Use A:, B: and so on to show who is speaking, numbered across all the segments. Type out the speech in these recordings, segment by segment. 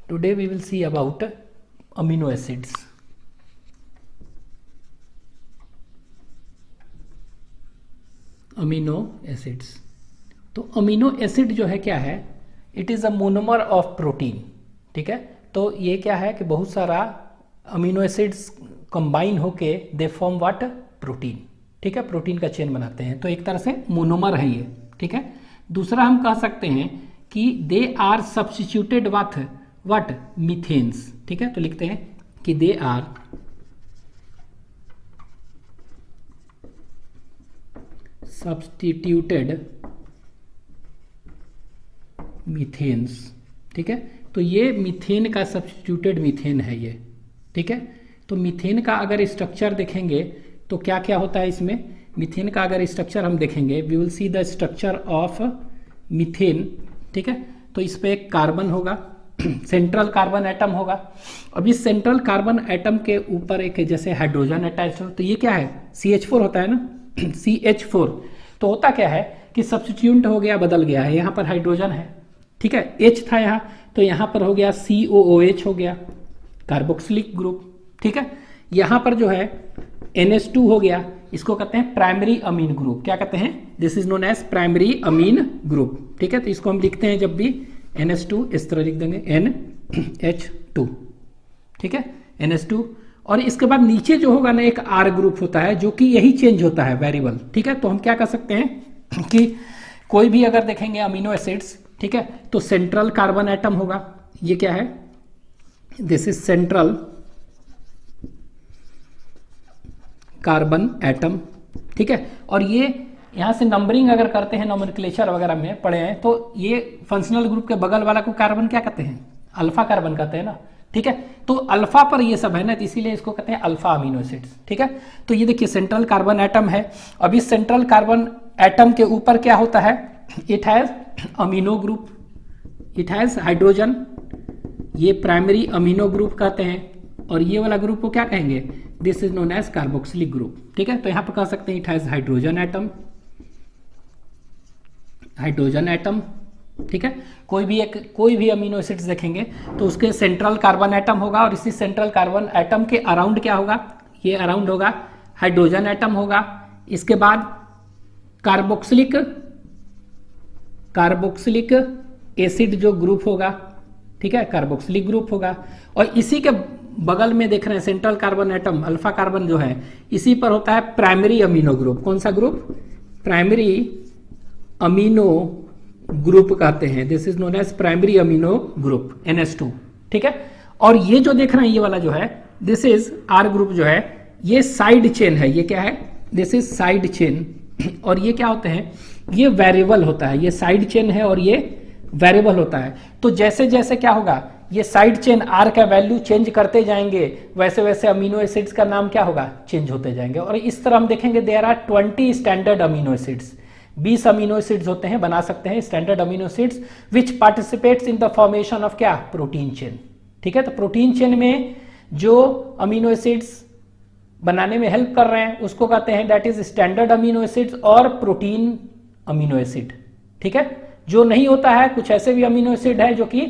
A: Today we will see about amino acids. Amino acids. तो amino acid जो है क्या है, it is a monomer of protein. ठीक है, तो ये क्या है कि बहुत सारा अमीनो एसिड्स कंबाइन होके दे फॉर्म व्हाट, प्रोटीन। ठीक है, प्रोटीन का चेन बनाते हैं, तो एक तरह से मोनोमर है ये। ठीक है, दूसरा हम कह सकते हैं कि दे आर सब्स्टिट्यूटेड व्हाट मीथेन्स। ठीक है, तो लिखते हैं कि दे आर सब्स्टिट्यूटेड मीथेन्स। ठीक है, तो ये मीथेन का सब्स्टिट्यूटेड मीथेन है ये। ठीक है, तो मीथेन का अगर स्ट्रक्चर देखेंगे तो क्या क्या होता है इसमें। मीथेन का अगर स्ट्रक्चर हम देखेंगे, we will see the structure of methane. ठीक है, तो इस पे एक कार्बन होगा, सेंट्रल कार्बन एटम होगा। अब इस सेंट्रल कार्बन एटम के ऊपर एक जैसे हाइड्रोजन अटैच हो, तो ये क्या है, CH4 होता है ना, CH4। तो होता क्या है कि सब्स्टिट्यूट हो गया, बदल गया है, यहाँ पर हाइड्रोजन है। ठीक है, H था यहाँ, तो यहाँ पर हो गया COOH हो गया, कार्बोक्सिलिक ग्रुप। ठीक है, यहाँ पर जो है NH2 हो गया, इसको कहते हैं प्राइमरी अमीन ग्रुप। क्या कहते हैं, this is known as primary amine group. ठीक है, तो इसको हम लिखते हैं जब भी NH2 इस तरह लिख देंगे NH2। ठीक है, NH2। और इसके बाद नीचे जो होगा ना एक R ग्रुप होता है, जो कि यही चेंज होता है वेरिएबल। ठीक है, तो हम क्या कर सकते हैं कि कोई भी अगर देखेंगे अमीनो एसिड्स, ठीक है, तो सेंट्रल कार्बन एटम होगा, ये क्या है, this is central carbon atom. ठीक है, और ये यहां से नंबरिंग अगर करते हैं, नोमेनक्लेचर वगैरह में पढ़े हैं, तो ये फंक्शनल ग्रुप के बगल वाला को कार्बन क्या कहते हैं, अल्फा कार्बन कहते हैं ना। ठीक है, तो अल्फा पर ये सब है ना, तो इसीलिए इसको कहते हैं अल्फा अमीनो एसिड्स। ठीक है, तो ये देखिए सेंट्रल कार्बन एटम है। अब इस सेंट्रल कार्बन एटम के ऊपर क्या होता है, it has amino group, it has hydrogen, ये प्राइमरी अमीनो ग्रुप कहते हैं। और ये वाला ग्रुप को क्या कहेंगे, this is known as carboxylic group. ठीक है, तो यहां पर कह सकते हैं it has hydrogen atom, hydrogen atom. ठीक है, कोई भी अमीनो एसिड्स देखेंगे तो उसके सेंट्रल कार्बन एटम होगा, और इसी सेंट्रल कार्बन एटम के अराउंड क्या होगा, ये अराउंड होगा हाइड्रोजन एटम होगा। इसके बाद कार्बोक्सिलिक एसिड जो ग्रुप होगा, ठीक है, कार्बोक्सिलिक ग्रुप होगा। और इसी के बगल में देख रहे हैं central carbon atom, alpha carbon जो है, इसी पर होता है प्राइमरी अमीनो ग्रुप। कौन सा ग्रुप, प्राइमरी अमीनो ग्रुप कहते हैं, this is known as primary amino group NH2। ठीक है, और ये जो देख रहे हैं ये वाला जो है, दिस इज R ग्रुप जो है, ये साइड चेन है, ये क्या है, दिस इज साइड चेन। और ये क्या होते हैं, ये वेरिएबल होता है, ये साइड चेन है और ये वेरिएबल होता है। तो जैसे जैसे क्या होगा, ये साइड चेन R का वैल्यू चेंज करते जाएंगे, वैसे वैसे अमीनो एसिड्स का नाम क्या होगा, चेंज होते जाएंगे। और इस तरह हम देखेंगे there are 20 standard amino acids, 20 amino acids होते हैं, बना सकते हैं standard amino acids which participates in the formation of क्या, प्रोटीन चेन। ठीक है, तो प्रोटीन चेन में जो अमीनो एसिड्स बनाने में हेल्प कर रहे हैं उसको कहते हैं that is standard amino acids और प्रोटीन अमीनो एसिड। ठीक है, जो नहीं होता है, कुछ ऐसे भी अमीनो एसिड है जो कि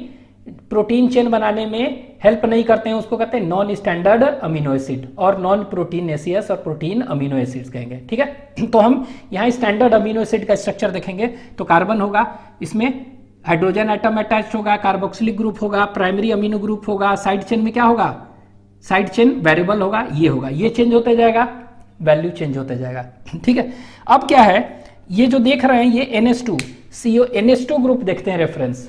A: प्रोटीन चेन बनाने में हेल्प नहीं करते हैं, उसको कहते हैं नॉन स्टैंडर्ड अमीनो एसिड, और नॉन प्रोटीनेसियस और प्रोटीन अमीनो एसिड्स कहेंगे। ठीक है, तो हम यहाँ स्टैंडर्ड अमीनो एसिड का स्ट्रक्चर देखेंगे तो कार्बन होगा, इसमें हाइड्रोजन एटम अटैच होगा, कार्बोक्सिलिक ग्रुप होगा, प्राइमरी अमीनो ग्रुप होगा, साइड चेन में क्या होगा, साइड चेन वेरिएबल होगा, ये होगा, ये चेंज होते जाएगा, वैल्यू चेंज होते जाएगा। ठीक है, अब क्या है, ये जो देख रहे हैं ये NH2 ग्रुप देखते हैं, रेफरेंस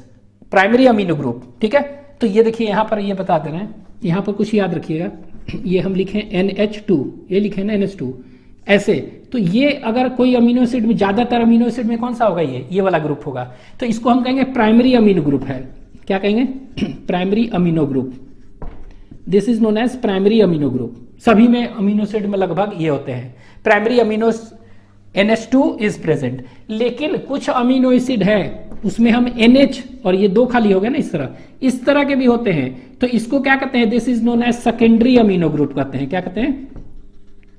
A: प्राइमरी अमीनो ग्रुप। ठीक है, तो ये देखिए यहाँ पर ये बता दे रहे हैं, यहाँ पर कुछ याद रखिएगा, ये हम लिखे NH2, ये लिखे ना NH2 ऐसे। तो ये अगर कोई अमीनो एसिड में, ज्यादातर अमीनो एसिड में कौन सा होगा, ये वाला ग्रुप होगा, तो इसको हम कहेंगे प्राइमरी अमीनो ग्रुप है। क्या कहेंगे, primary amino group, this is known as primary amino group. सभी में अमीनो एसिड में लगभग ये होते हैं, primary amino NH2 is present. लेकिन कुछ अमीनो एसिड है उसमें हम NH और ये 2 खाली हो गए ना, इस तरह के भी होते हैं, तो इसको क्या कहते हैं, this is known as secondary amino group कहते हैं। क्या कहते हैं,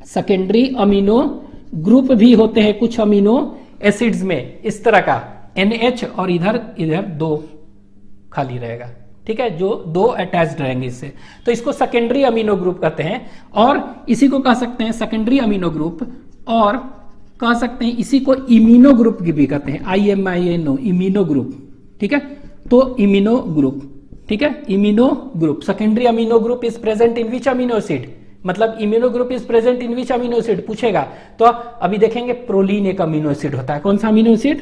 A: सेकेंडरी अमीनो ग्रुप भी होते हैं कुछ अमीनो एसिड्स में, इस तरह का NH और इधर 2 खाली रहेगा। ठीक है, जो दो अटैच्ड रहेंगे इससे, तो इसको सेकेंडरी अमीनो ग्रुप कहते हैं। और इसी को कह सकते हैं सेकेंडरी अमीनो ग्रुप, और कह सकते हैं इसी को इम्यूनो ग्रुप भी कहते हैं, IMINO, इम्यूनो ग्रुप। ठीक है, तो इम्यूनो ग्रुप, ठीक है, imino group, secondary amino group is present in which amino acid, मतलब imino group is present in which amino acid पूछेगा तो अभी देखेंगे प्रोलीन एक अमीनो एसिड होता है। कौन सा अमीनो एसिड?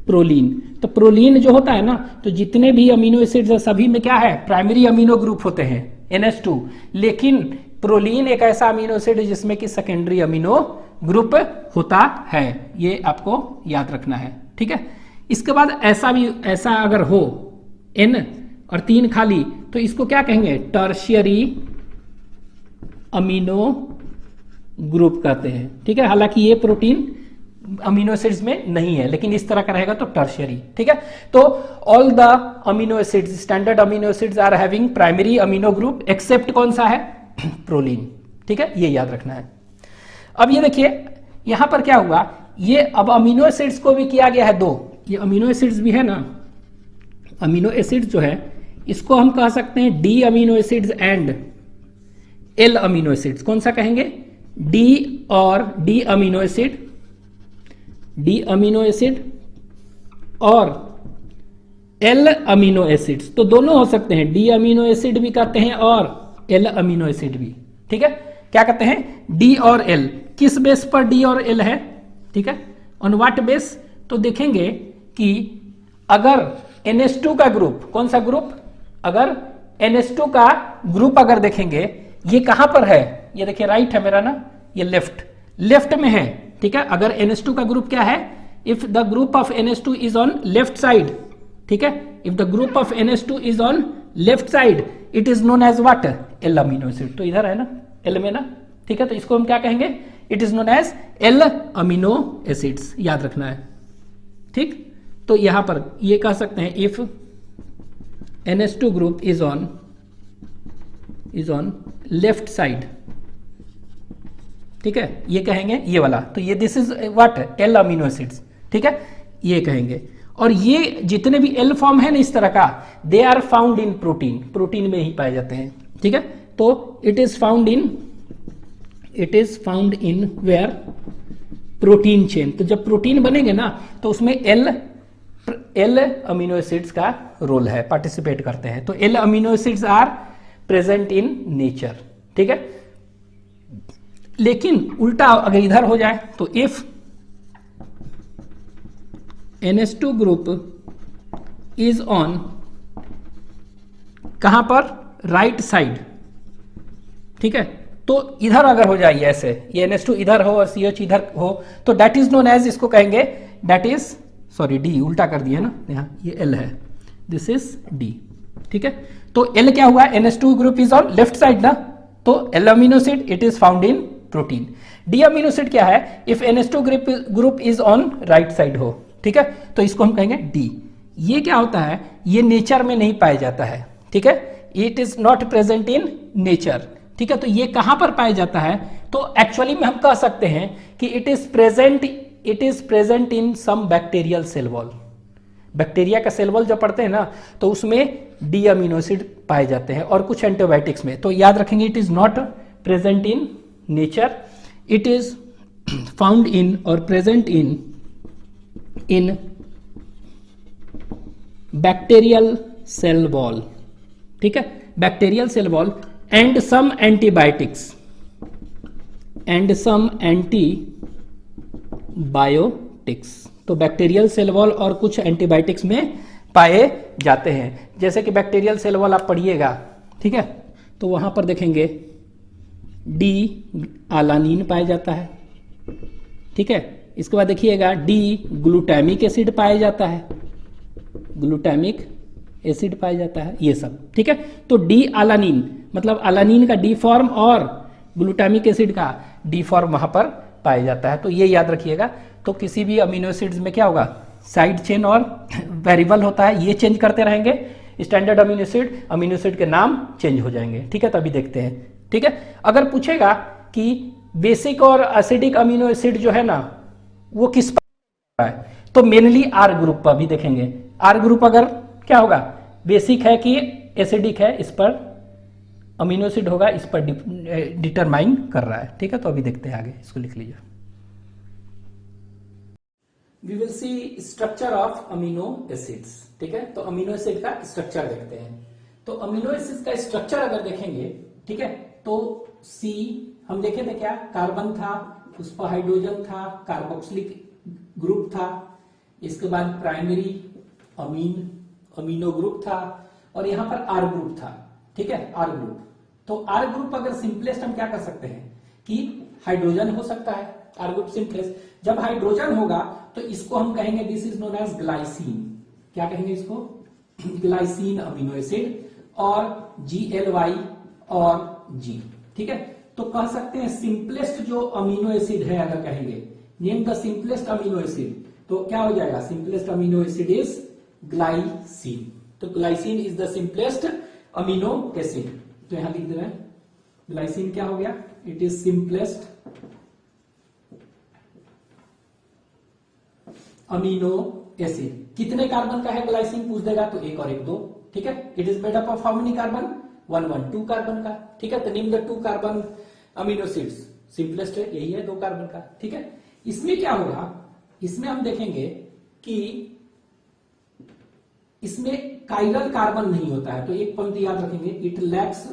A: प्रोलीन। तो प्रोलीन जो होता है ना, तो जितने भी अमीनो एसिड्स है सभी में क्या है? प्राइमरी अमीनो ग्रुप होते हैं, NH2। लेकिन प्रोलीन एक ऐसा अमीनो एसिड है जिसमें कि सेकेंडरी अमीनो ग्रुप होता है, ये आपको याद रखना है। ठीक है, इसके बाद ऐसा अगर हो N और 3 खाली, तो इसको क्या कहेंगे? टर्शियरी अमीनो ग्रुप कहते हैं। ठीक है, हालांकि ये प्रोटीन अमीनो एसिड्स में नहीं है, लेकिन इस तरह का रहेगा तो टर्शियरी। ठीक है, तो all the amino acids, standard amino acids are having primary amino group except कौन सा है? प्रोलीन। ठीक है, ये याद रखना है। अब ये देखिए यहां पर क्या हुआ, ये अब अमीनो एसिड्स को भी किया गया है 2, ये अमीनो एसिड्स भी है ना, अमीनो एसिड्स जो है इसको हम कह सकते हैं D amino acids and L amino acids. कौन सा कहेंगे? डी और D amino acid, D amino acid और एल अमीनो एसिड्स, तो दोनों हो सकते हैं, डी अमीनो एसिड भी कहते हैं और एल अमीनो एसिड भी। ठीक है, क्या कहते हैं? डी और एल। किस बेस पर डी और एल है? ठीक है, ऑन व्हाट बेस? तो देखेंगे कि अगर NH2 का ग्रुप, कौन सा ग्रुप? अगर NH2 का ग्रुप अगर देखेंगे, ये कहां पर है? ये देखिए राइट है मेरा ना, ये लेफ्ट में है। ठीक है, अगर NH2 का ग्रुप क्या है? If the group of NH2 is on left side, ठीक है, if the group of NH2 is on left side, it is known as what? L amino acid. तो इधर है ना, एल में ना, ठीक है, तो इसको हम क्या कहेंगे? It is known as L amino acids, याद रखना है। ठीक, तो यहां पर ये कह सकते हैं if NH2 group is on left side, ठीक है, ये कहेंगे ये वाला, तो ये this is what? L amino acids. ठीक है, ये कहेंगे। और ये जितने भी एल फॉर्म है ना इस तरह का, they are found in protein, protein में ही पाए जाते हैं। ठीक है, तो it is found in where? Protein chain. तो जब प्रोटीन बनेंगे ना तो उसमें एल अमीनो एसिड्स का रोल है, पार्टिसिपेट करते हैं। तो L amino acids are present in nature. ठीक है, लेकिन उल्टा अगर इधर हो जाए तो if NH2 group is on कहां पर? Right side. ठीक है, तो इधर अगर हो जाए ऐसे, ये NH2 इधर हो और CH इधर हो, तो दैट इज नोन एज, इसको कहेंगे दैट इज, सॉरी डी उल्टा कर दिया ना, यहां ये L है, दिस इज D। ठीक है, तो L क्या हुआ? NH2 group is on left side ना, तो L amino acid it is found in protein. D amino acid क्या है? If NH2 group is on right side हो, ठीक है, तो इसको हम कहेंगे डी। ये क्या होता है? ये नेचर में नहीं पाया जाता है। ठीक है, it is not present in nature. ठीक है, तो ये कहां पर पाया जाता है? तो एक्चुअली में हम कह सकते हैं कि it is present in some bacterial cell wall. Bacteria का सेल वॉल जो पढ़ते हैं ना, तो उसमें डी अमीनो एसिड पाए जाते हैं, और कुछ एंटीबायोटिक्स में। तो याद रखेंगे it is not present in nature, it is found in और present in bacterial cell wall. ठीक है, bacterial cell wall and some antibiotics तो बैक्टीरियल सेल वॉल और कुछ एंटीबायोटिक्स में पाए जाते हैं। जैसे कि बैक्टीरियल सेल वॉल आप पढ़िएगा, ठीक है, तो वहां पर देखेंगे डी अलानिन पाया जाता है। ठीक है, इसके बाद देखिएगा डी ग्लूटामिक एसिड पाया जाता है, ग्लूटामिक एसिड पाया जाता है, ये सब। ठीक है, तो डी अलानिन मतलब अलानिन का डी फॉर्म और ग्लूटामिक एसिड का डी फॉर्म वहां पर पाया जाता है। तो ये याद रखिएगा। तो किसी भी अमीनो एसिड्स में क्या होगा? साइड चेन और वेरिएबल होता है, ये चेंज करते रहेंगे। स्टैंडर्ड अमीनो एसिड के नाम चेंज हो जाएंगे। ठीक है, तो अभी देखते हैं। ठीक है, अगर पूछेगा कि बेसिक और एसिडिक अमीनो एसिड जो है ना वो किस पर है, तो मेनली आर ग्रुप पर भी देखेंगे। आर ग्रुप अगर क्या होगा? बेसिक है कि एसिडिक है, इस पर अमीनो एसिड होगा, इस पर डिटरमाइन कर रहा है। ठीक है, तो अभी देखते हैं आगे, इसको लिख लीजिए। We will see structure of amino acids. ठीक है, तो अमीनो एसिड का स्ट्रक्चर देखते हैं। तो अमीनो एसिड का स्ट्रक्चर अगर देखेंगे, ठीक है, तो सी हम देखे थे क्या, कार्बन था, उस पर हाइड्रोजन था, कार्बोक्सिलिक ग्रुप था, इसके बाद प्राइमरी अमीनो ग्रुप था, और यहां पर आर ग्रुप था। ठीक है, आर ग्रुप। तो आर ग्रुप अगर सिंपलेस्ट हम क्या कर सकते हैं कि हाइड्रोजन हो सकता है, आर ग्रुप सिंपलेस्ट। जब हाइड्रोजन होगा तो इसको हम कहेंगे this is known as glycine. क्या कहेंगे इसको, ग्लाइसिन अमीनो एसिड, और GLY और G। ठीक है, तो कह सकते हैं सिंपलेस्ट जो अमीनो एसिड है, अगर कहेंगे name the simplest amino acid, तो क्या हो जाएगा, simplest amino acid is glycine. तो glycine is the simplest amino acid. तो यहां लिख दे रहे हैं ग्लाइसिन क्या हो गया, it is simplest amino acid. कितने कार्बन का है ग्लाइसिन पूछ देगा तो एक और एक दो। ठीक है, it is made up of how many carbon, 2 carbon का। ठीक है, तो name the 2 carbon amino acids, simplest है यही है, 2 कार्बन का। ठीक है, इसमें क्या होगा, इसमें हम देखेंगे कि इसमें काइरल कार्बन नहीं होता है। तो एक पॉइंट याद रखेंगे, इट लैक्स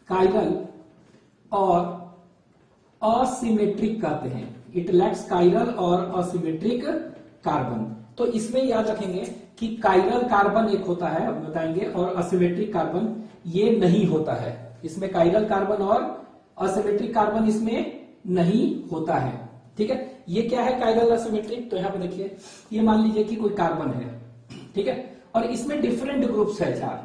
A: काइरल और असिमेट्रिक कहते हैं, इट लैक्स काइरल और असिमेट्रिक कार्बन। तो इसमें याद रखेंगे कि काइरल कार्बन एक होता है, अब बताएंगे, और असिमेट्रिक कार्बन ये नहीं होता है। इसमें काइरल कार्बन और असिमेट्रिक कार्बन इसमें नहीं होता है। ठीक है, ये क्या है काइरल असिमेट्रिक, तो यहां पे देखिए, ये मान लीजिए कि कोई कार्बन है। ठीक है, और इसमें डिफरेंट ग्रुप्स है 4।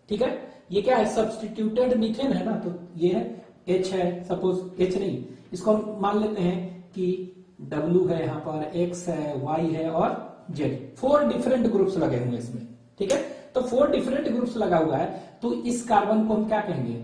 A: ठीक है, ये क्या है, सब्स्टिट्यूटेड मीथेन है ना, तो ये है H है, सपोज H नहीं, इसको हम मान लेते हैं कि W है, यहां पर X है, Y है और Z। 4 डिफरेंट ग्रुप्स लगे हुए इसमें। ठीक है, तो 4 डिफरेंट ग्रुप्स लगा हुआ है, तो इस कार्बन को हम क्या कहेंगे,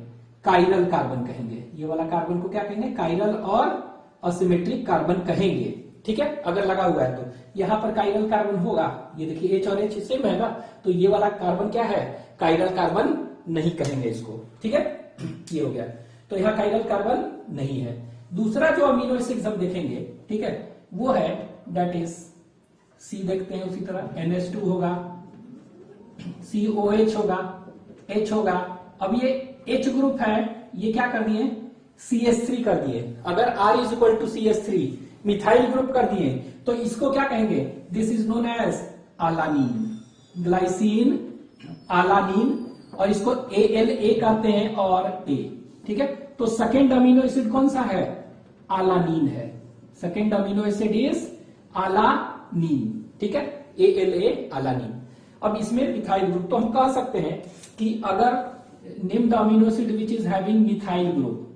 A: काइरल कार्बन कहेंगे। ये वाला कार्बन को क्या कहेंगे, काइरल और असिमेट्रिक कार्बन कहेंगे। ठीक है, अगर लगा हुआ है तो यहां पर काइरल कार्बन होगा, ये देखिए H और H सेम है ना, तो ये वाला कार्बन क्या है, काइरल कार्बन नहीं कहेंगे इसको। ठीक है, ये हो गया, तो यहां काइरल कार्बन नहीं है। दूसरा जो अमीनो एसिड्स हम देखेंगे, ठीक है, वो है दैट इज C, देखते हैं उसी तरह NH2 होगा, COH होगा, H होगा। अब ये H ग्रुप है, ये क्या कर दिए, CH3 कर दिए। अगर R is equal to CH3 methyl group कर दिए, तो इसको क्या कहेंगे, this is known as alanine, glycine alanine, और इसको ALA कहते हैं और A। ठीक है, तो सेकेंड अमीनो एसिड कौन सा है, अलानीन है। Second amino acid is alanine. ठीक है, ALA अलानीन। अब इसमें मिथाइल ग्रुप, तो हम कह सकते हैं कि अगर name the amino acid which is having methyl group,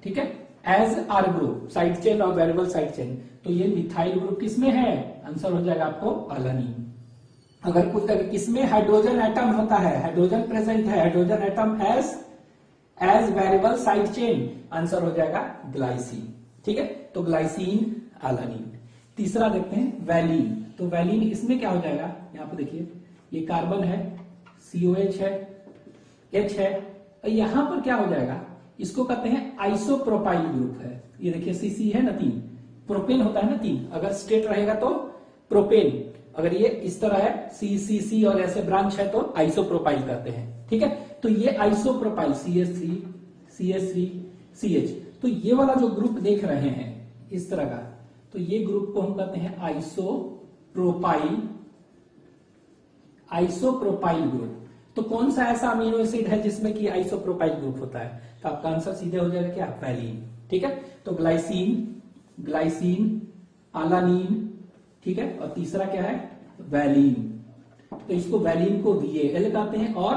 A: ठीक है, as R group, side chain और वेरिएबल साइड चेन, तो ये मिथाइल ग्रुप किसमें है, आंसर हो जाएगा आपको अलानीन। अगर कुछ किसमें हाइड्रोजन एटम होता है, हाइड्रोजन प्रेजेंट है, hydrogen atom as variable side chain, answer हो जाएगा ग्लाइसिन। ठीक है, तो ग्लाइसिन अलानीन। तीसरा देखते हैं वैलीन। तो वैलीन इसमें क्या हो जाएगा, यहां पे देखिए, ये कार्बन है, COH है, H है, और यहां पर क्या हो जाएगा, इसको कहते हैं आइसोप्रोपाइल ग्रुप है। ये देखिए CC है ना 3, प्रोपेन होता है ना 3, अगर स्ट्रेट रहेगा तो प्रोपेन, अगर ये इस तरह है CCC और ऐसे ब्रांच है तो आइसोप्रोपाइल कहते हैं। ठीक है, तो ये आइसोप्रोपाइल CH3 CH3 CH, तो ये वाला जो ग्रुप देख रहे हैं इस तरह का, तो ये ग्रुप को हम कहते हैं आइसोप्रोपाइल ग्रुप। तो कौन सा ऐसा अमीनो एसिड है जिसमें कि आइसोप्रोपाइल ग्रुप होता है, तो आपका आंसर सीधे हो जाएगा क्या, वैलीन। ठीक है, तो ग्लाइसिन अलानीन। ठीक है, और तीसरा क्या है, वैलीन। तो इसको वैलीन को VAL कहते हैं और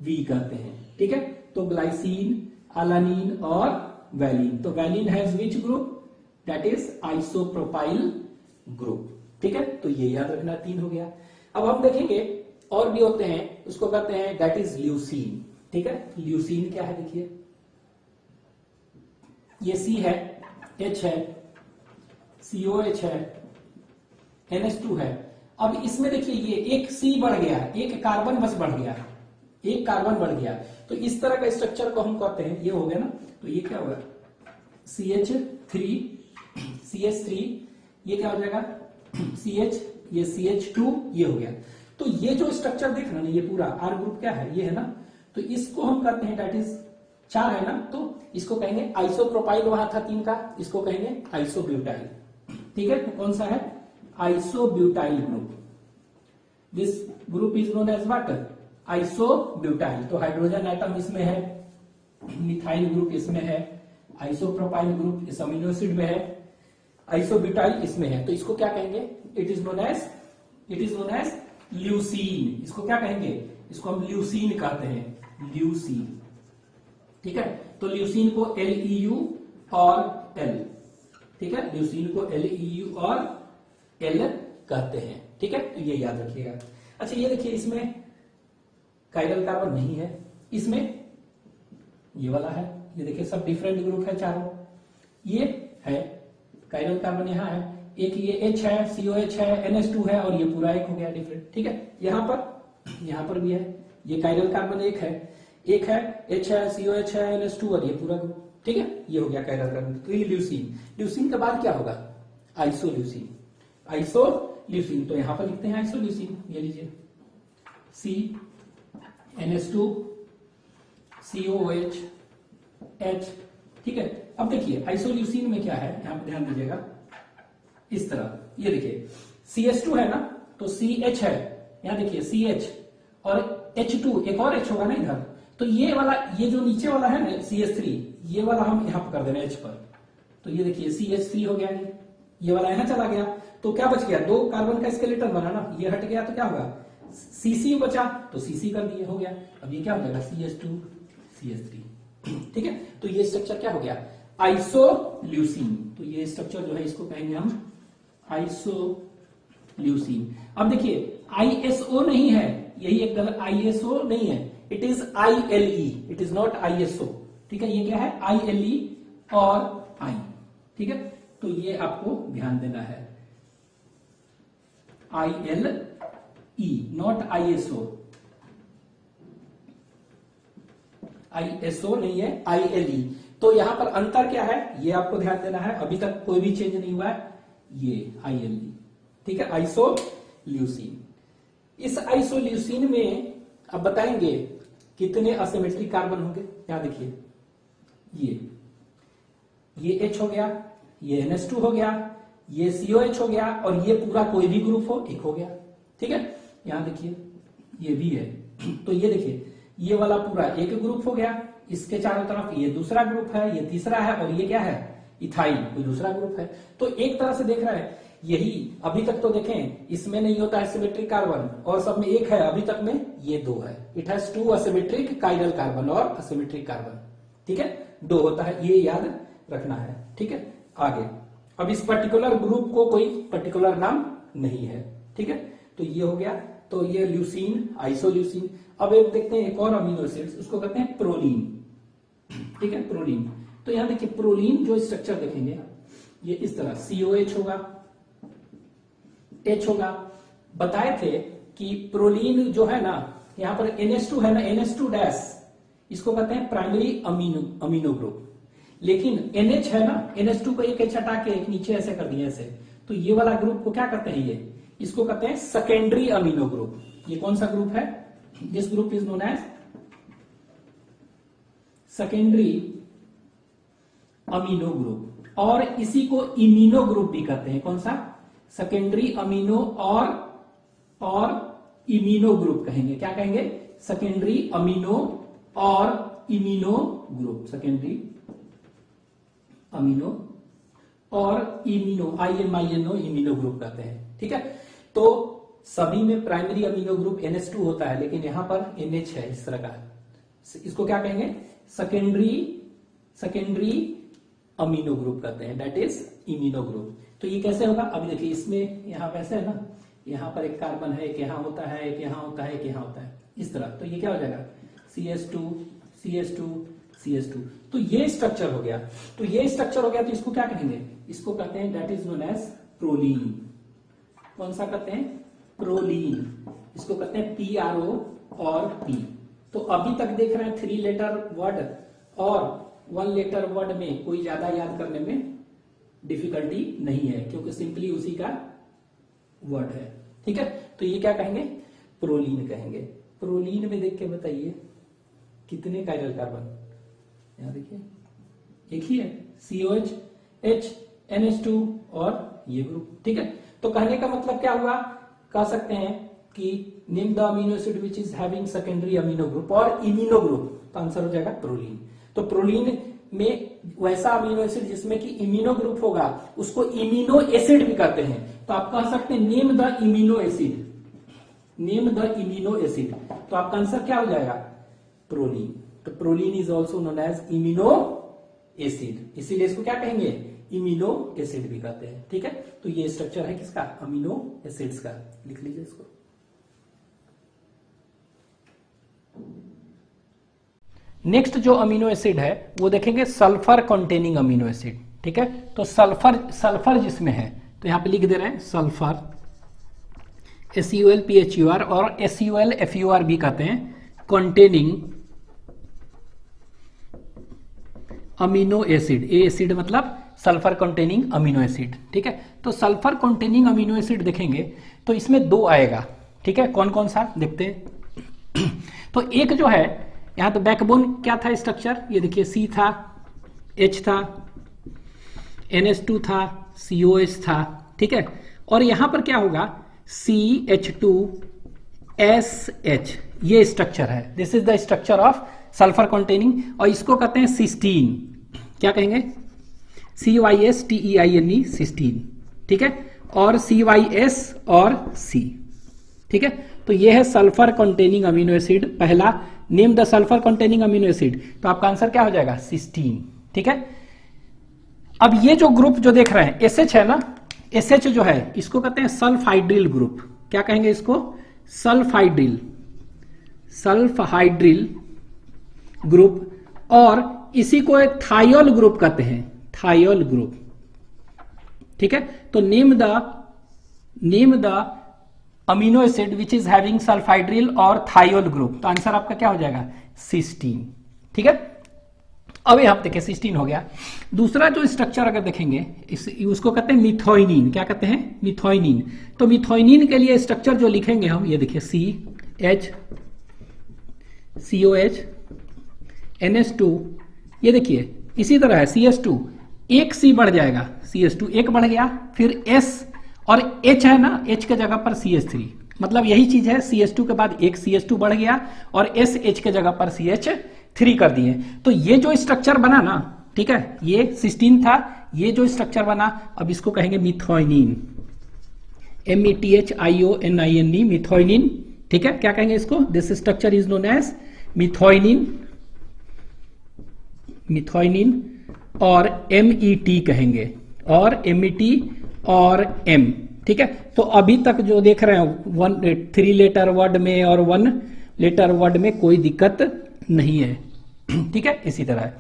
A: V कहते हैं। ठीक है, तो ग्लाइसिन अलानीन और वैलीन। तो valine has which group, that is isopropyl group. ठीक है, तो ये याद रखना, 3 हो गया। अब हम देखेंगे और भी होते हैं, उसको कहते हैं दैट इज ल्यूसीन। ठीक है, ल्यूसीन क्या है, देखिए ये C है, H है, COH है, NH2 है, अब इसमें देखिए ये एक C बढ़ गया, एक कार्बन बस बढ़ गया, एक कार्बन बढ़ गया, तो इस तरह का स्ट्रक्चर को हम कहते हैं, ये हो गया ना, तो ये क्या होगा CH3, ये क्या हो जाएगा CH, ये CH2, ये हो गया। तो ये जो स्ट्रक्चर देख रहे हैं ये पूरा R ग्रुप क्या है, ये है ना, तो इसको हम कहते हैं दैट इज 4 है ना, तो इसको कहेंगे आइसोप्रोपाइल, वहां था 3 का, इसको कहेंगे आइसोब्यूटाइल। ठीक है, तो कौन सा है isobutyl group, this group is known as what isobutyl. तो हाइड्रोजन एटम इसमें है, मिथाइल ग्रुप इसमें है, आइसोप्रोपाइल ग्रुप इस अमीनो एसिड में है, आइसोब्यूटाइल इसमें है, तो इसको क्या कहेंगे, it is known as leucine. इसको क्या कहेंगे, इसको हम ल्यूसीन कहते हैं, ल्यूसीन। ठीक है, तो ल्यूसीन को LEU और L, ठीक है, ल्यूसीन को LEU और L कहते हैं। ठीक है, तो ये याद रखिएगा। अच्छा ये देखिए इसमें काइरल कार्बन नहीं है, इसमें ये वाला है, ये देखिए सब डिफरेंट ग्रुप है चारों, ये है काइरल कार्बन, यहाँ है एक, ये H है, COH है, NH2 है, और ये पूरा एक हो गया डिफरेंट। ठीक है, यहाँ पर भी है, ये काइरल कार्बन एक है H है, COH है, NH2 और ये पूरा ग्रुप। ठीक है, ये हो गया काइरल कार्बन। तो ये ल्यूसीन, ल्यूसीन के बाद क्या होगा आइसोल्यूसीन, आइसोल्यूसीन, तो यहां पर लिखते हैं आइसोल्यूसीन, ये लीजिए CNH2 COH H। ठीक है, अब देखिए आइसोल्यूसीन में क्या है, यहां पर ध्यान दीजिएगा, इस तरह ये देखिए CH2 है ना, तो CH है, यहां देखिए CH और H2, एक और H होगा ना इधर, तो ये वाला, ये जो नीचे वाला है ना CH3, ये वाला हम यहां पर कर देना H पर, तो ये देखिए CH3 हो गया, ये वाला यहां चला गया, तो क्या बच गया, 2 कार्बन का स्केलेटन बना ना, ये हट गया, तो क्या होगा CC बचा, तो CC कर दिए, हो गया। अब ये क्या हो जाएगा CH2 CH3। ठीक है, तो ये स्ट्रक्चर क्या हो गया आइसोल्यूसीन, तो ये स्ट्रक्चर जो है इसको कहेंगे हम आइसोल्यूसीन। अब देखिए ISO नहीं है, यही एक गलत, ISO नहीं है, it is ILE, it is not ISO। ठीक है, ये क्या है ILE और I। ठीक है, तो ये आपको ध्यान देना है, ILE नॉट ISO, ISO नहीं है ILE। तो यहां पर अंतर क्या है ये आपको ध्यान देना है, अभी तक कोई भी चेंज नहीं हुआ है, ये ILE। ठीक है, आइसोल्यूसीन। इस आइसोल्यूसीन में अब बताएंगे कितने असिमेट्रिक कार्बन होंगे। यहां देखिए ये H हो गया, ये NH2 हो गया, ये COH हो गया, और ये पूरा कोई भी ग्रुप हो एक हो गया। ठीक है, यहां देखिए ये भी है, तो ये देखिए ये वाला पूरा एक ग्रुप हो गया, इसके चारों तरफ ये दूसरा ग्रुप है, ये तीसरा है, और ये क्या है इथाइल, कोई दूसरा ग्रुप है। तो एक तरह से देख रहा है, यही अभी तक तो देखें इसमें नहीं होता है सिमेट्रिक कार्बन, और सब में एक है, अभी तक में ये 2 है, it has 2 asymmetric chiral carbon और असिमेट्रिक कार्बन। ठीक है, 2 होता है, ये याद रखना है। ठीक है, आगे अब इस पर्टिकुलर ग्रुप को कोई पर्टिकुलर नाम नहीं है। ठीक है, तो ये हो गया, तो ये ल्यूसीन आइसोल्यूसीन। अब एक देखते हैं एक और अमीनो एसिड्स, उसको कहते हैं प्रोलीन। ठीक है, प्रोलीन, तो यहां देखिए प्रोलीन जो स्ट्रक्चर देखेंगे ये इस तरह COH होगा, H होगा। बताए थे कि प्रोलीन जो है ना, यहां पर NH2 है ना, NH2 डैश, इसको कहते हैं प्राइमरी अमीनो ग्रुप। लेकिन NH है ना, NH2 को एक H हटा के एक नीचे ऐसे कर दिया ऐसे, तो ये वाला ग्रुप को क्या कहते हैं, ये इसको कहते हैं सेकेंडरी अमीनो ग्रुप। ये कौन सा ग्रुप है, this group is known as secondary amino group, और इसी को इमीनो ग्रुप भी कहते हैं। कौन सा, सेकेंडरी अमीनो और इमीनो ग्रुप कहेंगे। क्या कहेंगे, सेकेंडरी अमीनो और इमीनो ग्रुप, सेकेंडरी अमीनो और इमीनो IMINO इमीनो ग्रुप कहते हैं। ठीक है, तो सभी में प्राइमरी अमीनो ग्रुप NH2 होता है, लेकिन यहां पर NH है इस तरह का, इसको क्या कहेंगे सेकेंडरी अमीनो ग्रुप कहते हैं, दैट इज इमीनो ग्रुप। तो ये कैसे होगा, अभी देखिए इसमें यहां वैसे है ना, यहां पर एक कार्बन है, एक यहां होता है, एक यहां होता है, एक यहां होता है, इस तरह। तो ये क्या हो जाएगा CH2 CH2 CH2। तो ये स्ट्रक्चर हो गया, तो ये स्ट्रक्चर हो गया, तो इसको क्या कहेंगे, इसको कहते हैं that is known as proline. कौन सा कहते हैं, प्रोलीन, इसको कहते हैं PRO और P। तो अभी तक देख रहे हैं 3 लेटर वर्ड और 1 लेटर वर्ड में कोई ज्यादा याद करने में डिफिकल्टी नहीं है, क्योंकि सिंपली उसी का वर्ड है। ठीक है, तो ये क्या कहेंगे, प्रोलीन कहेंगे। प्रोलीन में देख के बताइए कितने कायरल कार्बन, यहां देखिए एक ही है, COH, H, NH2 और ये ग्रुप। ठीक है, तो कहने का मतलब क्या हुआ, कह सकते हैं कि name the amino acid which is having secondary amino group और इमिनो ग्रुप, तो आंसर हो जाएगा प्रोलीन। तो प्रोलीन में वैसा अमीनो एसिड जिसमें कि इमिनो ग्रुप होगा उसको इमिनो एसिड भी कहते हैं। तो आप कह सकते हैं name the imino acid, name the imino acid, तो आपका आंसर क्या हो जाएगा, प्रोलीन। तो proline is also known as imino acid, इसीलिए इसको क्या कहेंगे, इमिनो एसिड भी कहते हैं। ठीक है, तो ये स्ट्रक्चर है किसका, अमीनो एसिड्स का, लिख लीजिए इसको। नेक्स्ट जो अमीनो एसिड है वो देखेंगे सल्फर कंटेनिंग अमीनो एसिड। ठीक है, तो सल्फर जिसमें है तो यहां पे लिख दे रहे हैं सल्फर, SULPHUR और SULFUR भी कहते हैं, कंटेनिंग अमीनो एसिड। ए एसिड मतलब सल्फर कंटेनिंग अमीनो एसिड। ठीक है, तो सल्फर कंटेनिंग अमीनो एसिड देखेंगे तो इसमें 2 आएगा। ठीक है, कौन कौन सा देखते हैं। तो एक जो है यहां, तो बैकबोन क्या था स्ट्रक्चर, ये देखिए C था, H था, NH2 था, COH था। ठीक है, और यहां पर क्या होगा, CH2SH, ये स्ट्रक्चर है, this is the structure of sulphur containing, और इसको कहते हैं सिस्टीन। क्या कहेंगे, CYSTEINE, सिस्टीन। ठीक है, और CYS और C। ठीक है, तो ये है सल्फर कंटेनिंग अमीनो एसिड। पहला, name the sulphur containing amino acid, तो आपका आंसर क्या हो जाएगा, सिस्टीन। ठीक है, अब ये जो ग्रुप जो देख रहे हैं SH है ना, SH जो है इसको कहते हैं सल्फहाइड्रिल ग्रुप। क्या कहेंगे इसको, सल्फहाइड्रिल, सल्फहाइड्रिल ग्रुप, और इसी को एक थायोल ग्रुप कहते हैं, थायोल ग्रुप। ठीक है, तो name the amino acid which is having sulphydryl और थायोल ग्रुप, तो आंसर आपका क्या हो जाएगा, सिस्टीन। ठीक है, अब यहां देखिए सिस्टीन हो गया। दूसरा जो स्ट्रक्चर अगर देखेंगे उसको कहते हैं मिथोइनिन। क्या कहते हैं, मिथोइनिन। तो मिथोइनिन के लिए स्ट्रक्चर जो लिखेंगे हम, ये देखिए CH, COH, NH2, ये देखिए इसी तरह है CH2, एक C बढ़ जाएगा, CH2 एक बढ़ गया, फिर S और H है ना, H के जगह पर CH3, मतलब यही चीज है, CH2 के बाद एक CH2 बढ़ गया और SH के जगह पर CH3 कर दिए। तो ये जो स्ट्रक्चर बना ना, ठीक है, ये सिस्टीन था, ये जो स्ट्रक्चर बना, अब इसको कहेंगे मिथोइनिन, METHIONINE, मिथोइनिन। ठीक है, क्या कहेंगे इसको, this structure is known as methionine, methionine, और MET कहेंगे, और MET और M। ठीक है, तो अभी तक जो देख रहे हैं 3 लेटर वर्ड में और 1 लेटर वर्ड में कोई दिक्कत नहीं है। ठीक है, इसी तरह है।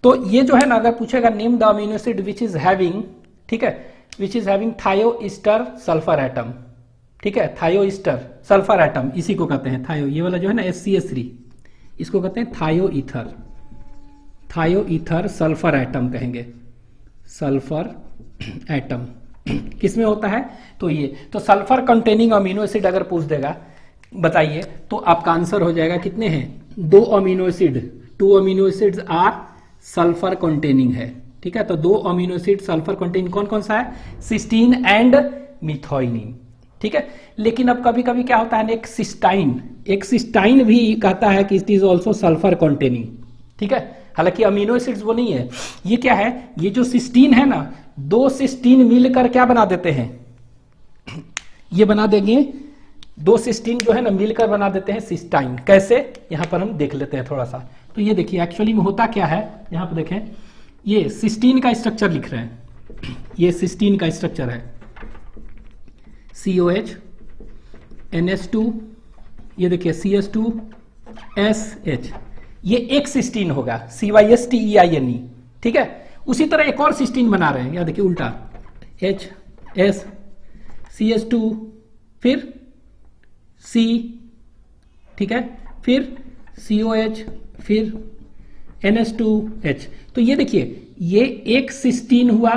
A: तो ये जो है ना, अगर पूछेगा name the amino acid which is having, ठीक है, which is having thioester sulphur atom. ठीक है, थायोईस्टर सल्फर एटम, इसी को कहते हैं थायो, ये वाला जो है ना SCH3, इसको कहते हैं थायोईथर, थायोईथर सल्फर एटम कहेंगे, सल्फर एटम किसमें होता है, तो ये, तो सल्फर कंटेनिंग अमीनो एसिड अगर पूछ देगा बताइए, तो आपका आंसर हो जाएगा कितने हैं, 2 amino acid, 2 amino acids are sulphur containing है। ठीक है, तो 2 अमीनो एसिड सल्फर कंटेनिंग कौन कौन सा है, सिस्टीन एंड मिथोइनिन। ठीक है, लेकिन अब कभी कभी क्या होता है, एक सिस्टाइन भी कहता है कि it is also sulphur containing. ठीक है, हालांकि अमीनो एसिड्स वो नहीं है, ये क्या है, ये जो सिस्टीन है ना, 2 सिस्टीन मिलकर क्या बना देते हैं, ये बना देंगे, 2 सिस्टीन जो है ना मिलकर बना देते हैं सिस्टाइन। कैसे, यहां पर हम देख लेते हैं थोड़ा सा। तो ये देखिए एक्चुअली में होता क्या है, यहां पर देखें, ये सिस्टीन का स्ट्रक्चर लिख रहे हैं, ये सिस्टीन का स्ट्रक्चर है, COH, NH2, ये देखिए CH2SH, ये एक सिस्टीन होगा, CYSTEINE। ठीक है, उसी तरह एक और सिस्टीन बना रहे हैं, या देखिए उल्टा, HS, CH2, फिर C, ठीक है, फिर COH, फिर NH2H। तो ये देखिए, ये एक सिस्टीन हुआ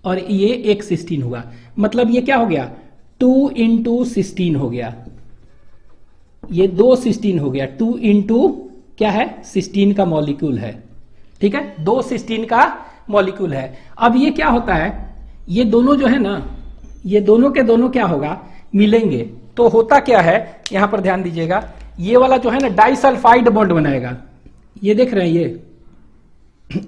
A: और ये एक सिस्टीन हुआ, मतलब ये क्या हो गया, 2 इंटू सिस्टीन हो गया, ये 2 सिस्टीन हो गया, 2 इंटू क्या है, सिस्टीन का मॉलिक्यूल है, ठीक है, 2 सिस्टीन का मॉलिक्यूल है। अब ये क्या होता है, ये दोनों जो है ना, ये दोनों के दोनों क्या होगा, मिलेंगे, तो होता क्या है, यहां पर ध्यान दीजिएगा, ये वाला जो है ना डाइसल्फाइड बॉन्ड बनाएगा, ये देख रहे हैं, ये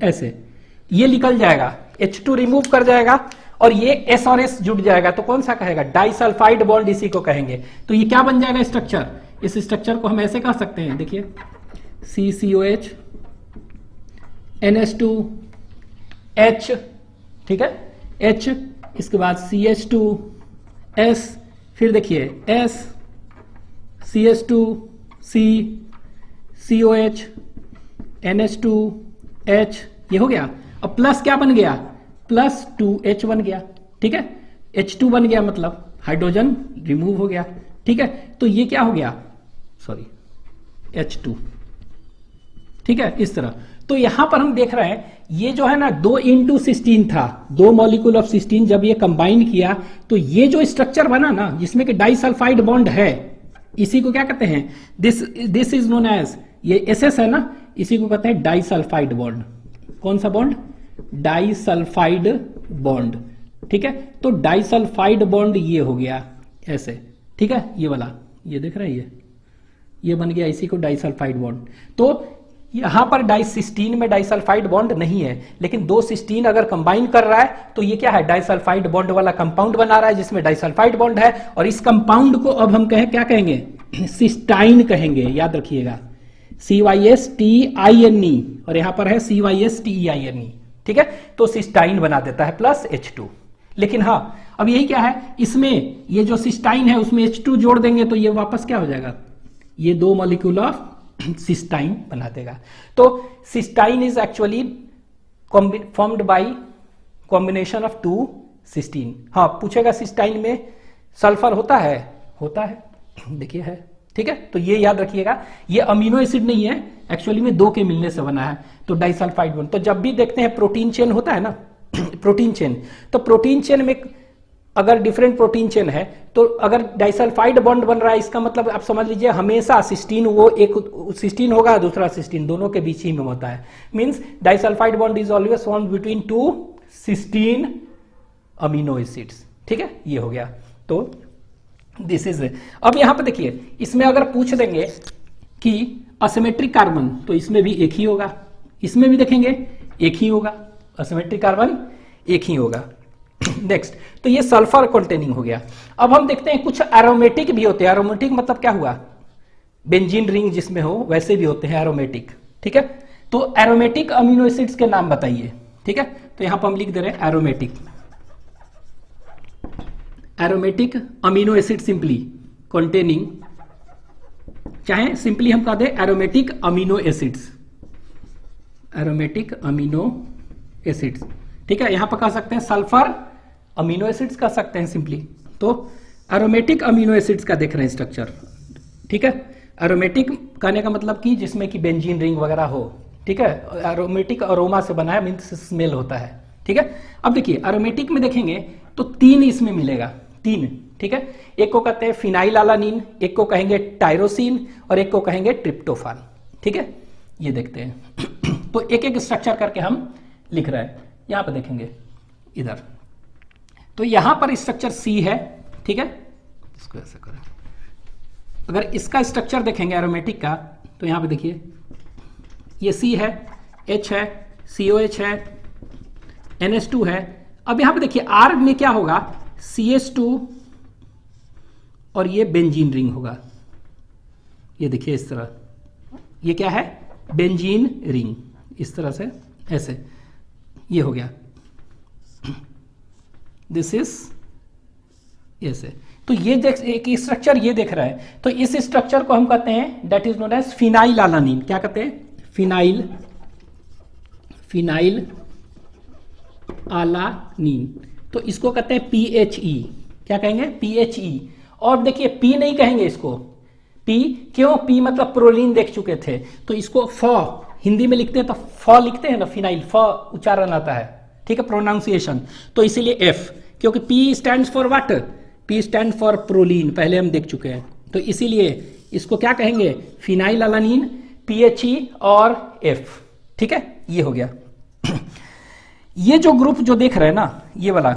A: ऐसे, ये निकल जाएगा, H2 रिमूव कर जाएगा और ये S और S जुड़ जाएगा, तो कौन सा कहेगा, डाइसल्फाइड बॉन्ड, इसी को कहेंगे। तो ये क्या बन जाएगा स्ट्रक्चर, इस स्ट्रक्चर को हम ऐसे कह सकते हैं, देखिए CCOH NH2H, ठीक है, H, इसके बाद CH2S, फिर देखिए S, CH2 C, COH NH2H, ये हो गया। अब प्लस क्या बन गया, प्लस 2H बन गया, ठीक है, H2 बन गया, मतलब हाइड्रोजन रिमूव हो गया, ठीक है। तो ये क्या हो गया, सॉरी H2, ठीक है, इस तरह। तो यहां पर हम देख रहे हैं, ये जो है ना 2 इंटू सिस्टीन था, 2 मॉलिक्यूल ऑफ सिस्टीन, जब ये कंबाइन किया तो ये जो स्ट्रक्चर बना ना, जिसमें कि डाइसल्फाइड बॉन्ड है, इसी को क्या कहते हैं, दिस इज नोन एज, ये SS है ना, इसी को कहते हैं डाइसल्फाइड बॉन्ड। कौन सा बॉन्ड, डाइसल्फाइड बॉन्ड, ठीक है। तो डाइसल्फाइड बॉन्ड ये हो गया ऐसे, ठीक है, ये वाला, ये देख रहे हैं, ये बन गया, इसी को डाइसल्फाइड बॉन्ड। तो यहां पर डाइसिस्टीन में डाइसल्फाइड बॉन्ड नहीं है, लेकिन 2 सिस्टीन अगर कंबाइन कर रहा है तो ये क्या है, डाइसल्फाइड बॉन्ड वाला कंपाउंड बना रहा है, जिसमें डाइसल्फाइड बॉन्ड है, और इस कंपाउंड को अब हम क्या कहेंगे, सिस्टाइन कहेंगे, याद रखिएगा, CYSTINE, और यहां पर है CYSTEINE, ठीक है। तो सिस्टाइन बना देता है प्लस H2। लेकिन हाँ, अब यही क्या है, इसमें ये जो सिस्टाइन है उसमें H2 जोड़ देंगे तो ये वापस क्या हो जाएगा, ये 2 मॉलिक्यूल ऑफ सिस्टाइन बना देगा। तो cystine is actually formed by combination of 2 cysteine. हाँ, पूछेगा सिस्टाइन में सल्फर होता है, देखिए है, ठीक है। तो ये याद रखिएगा, ये अमीनो एसिड नहीं है, एक्चुअली में 2 के मिलने से बना है, तो डाइसल्फाइड बॉन्ड। तो जब भी देखते हैं प्रोटीन चेन होता है ना प्रोटीन चेन, तो प्रोटीन चेन में अगर डिफरेंट प्रोटीन चेन है, तो अगर डाइसल्फाइड बॉन्ड बन रहा है, इसका मतलब आप समझ लीजिए हमेशा सिस्टीन, वो एक सिस्टीन होगा, दूसरा सिस्टीन, दोनों के बीच ही में होता है। Means disulphide bond is always formed between 2 cysteine amino acids, ठीक है, ये हो गया। तो दिस इज। अब यहां पे देखिए, इसमें अगर पूछ देंगे कि असिमेट्रिक कार्बन, तो इसमें भी एक ही होगा, इसमें भी देखेंगे एक ही होगा, असिमेट्रिक कार्बन एक ही होगा। नेक्स्ट, तो ये सल्फर कंटेनिंग हो गया। अब हम देखते हैं कुछ एरोमेटिक भी होते हैं। एरोमेटिक मतलब क्या हुआ, बेंजीन रिंग जिसमें हो वैसे भी होते हैं एरोमेटिक, ठीक है। तो एरोमेटिक अमीनो एसिड्स के नाम बताइए, ठीक है। तो यहां पर हम लिख दे रहे हैं aromatic, aromatic amino acid simply containing, चाहे सिंपली हम कह दें aromatic amino acids, aromatic amino acids, ठीक है। यहां पर कह सकते हैं सल्फर अमीनो एसिड्स कह सकते हैं सिंपली। तो एरोमेटिक अमीनो एसिड्स का देख रहे हैं स्ट्रक्चर, ठीक है। एरोमेटिक कहने का मतलब कि जिसमें कि बेंजीन रिंग वगैरह हो, ठीक है। एरोमेटिक अरोमा से बना है, मीन्स स्मेल होता है, ठीक है। अब देखिए एरोमेटिक में देखेंगे तो 3 इसमें मिलेगा, 3, ठीक है। एक को कहते हैं फिनाइलएलानिन, एक को कहेंगे टायरोसिन, और एक को कहेंगे ट्रिप्टोफान, ठीक है। ये देखते हैं तो एक एक स्ट्रक्चर करके हम लिख रहे हैं। यहां पर देखेंगे इधर, तो यहां पर स्ट्रक्चर C है, ठीक है। इसको ऐसे करें, अगर इसका स्ट्रक्चर देखेंगे एरोमेटिक का, तो यहां पे देखिए ये C है, H है, COH है, NH2 है। अब यहां पे देखिए R में क्या होगा, CH2 और ये बेंजीन रिंग होगा, ये देखिए इस तरह, ये क्या है, बेंजीन रिंग, इस तरह से ऐसे, ये हो गया, दिस इज ऐसे। तो ये एक स्ट्रक्चर ये देख रहा है, तो इस स्ट्रक्चर को हम कहते हैं that is known as phenylalanine. क्या कहते हैं, फिनाइल आलानीन। तो इसको कहते हैं PHE, क्या कहेंगे, PHE। और देखिए पी नहीं कहेंगे इसको, पी क्यों, पी मतलब प्रोलीन देख चुके थे, तो इसको फ हिंदी में लिखते हैं तो फ लिखते हैं ना, फिनाइल, फ उच्चारण आता है, ठीक है, प्रोनाउंसिएशन, तो इसीलिए एफ, क्योंकि P stand for what, P stand for proline, पहले हम देख चुके हैं, तो इसीलिए इसको क्या कहेंगे, फिनाइल अलानीन, PHE और F, ठीक है, ये हो गया। ये जो ग्रुप जो देख रहे हैं ना, ये वाला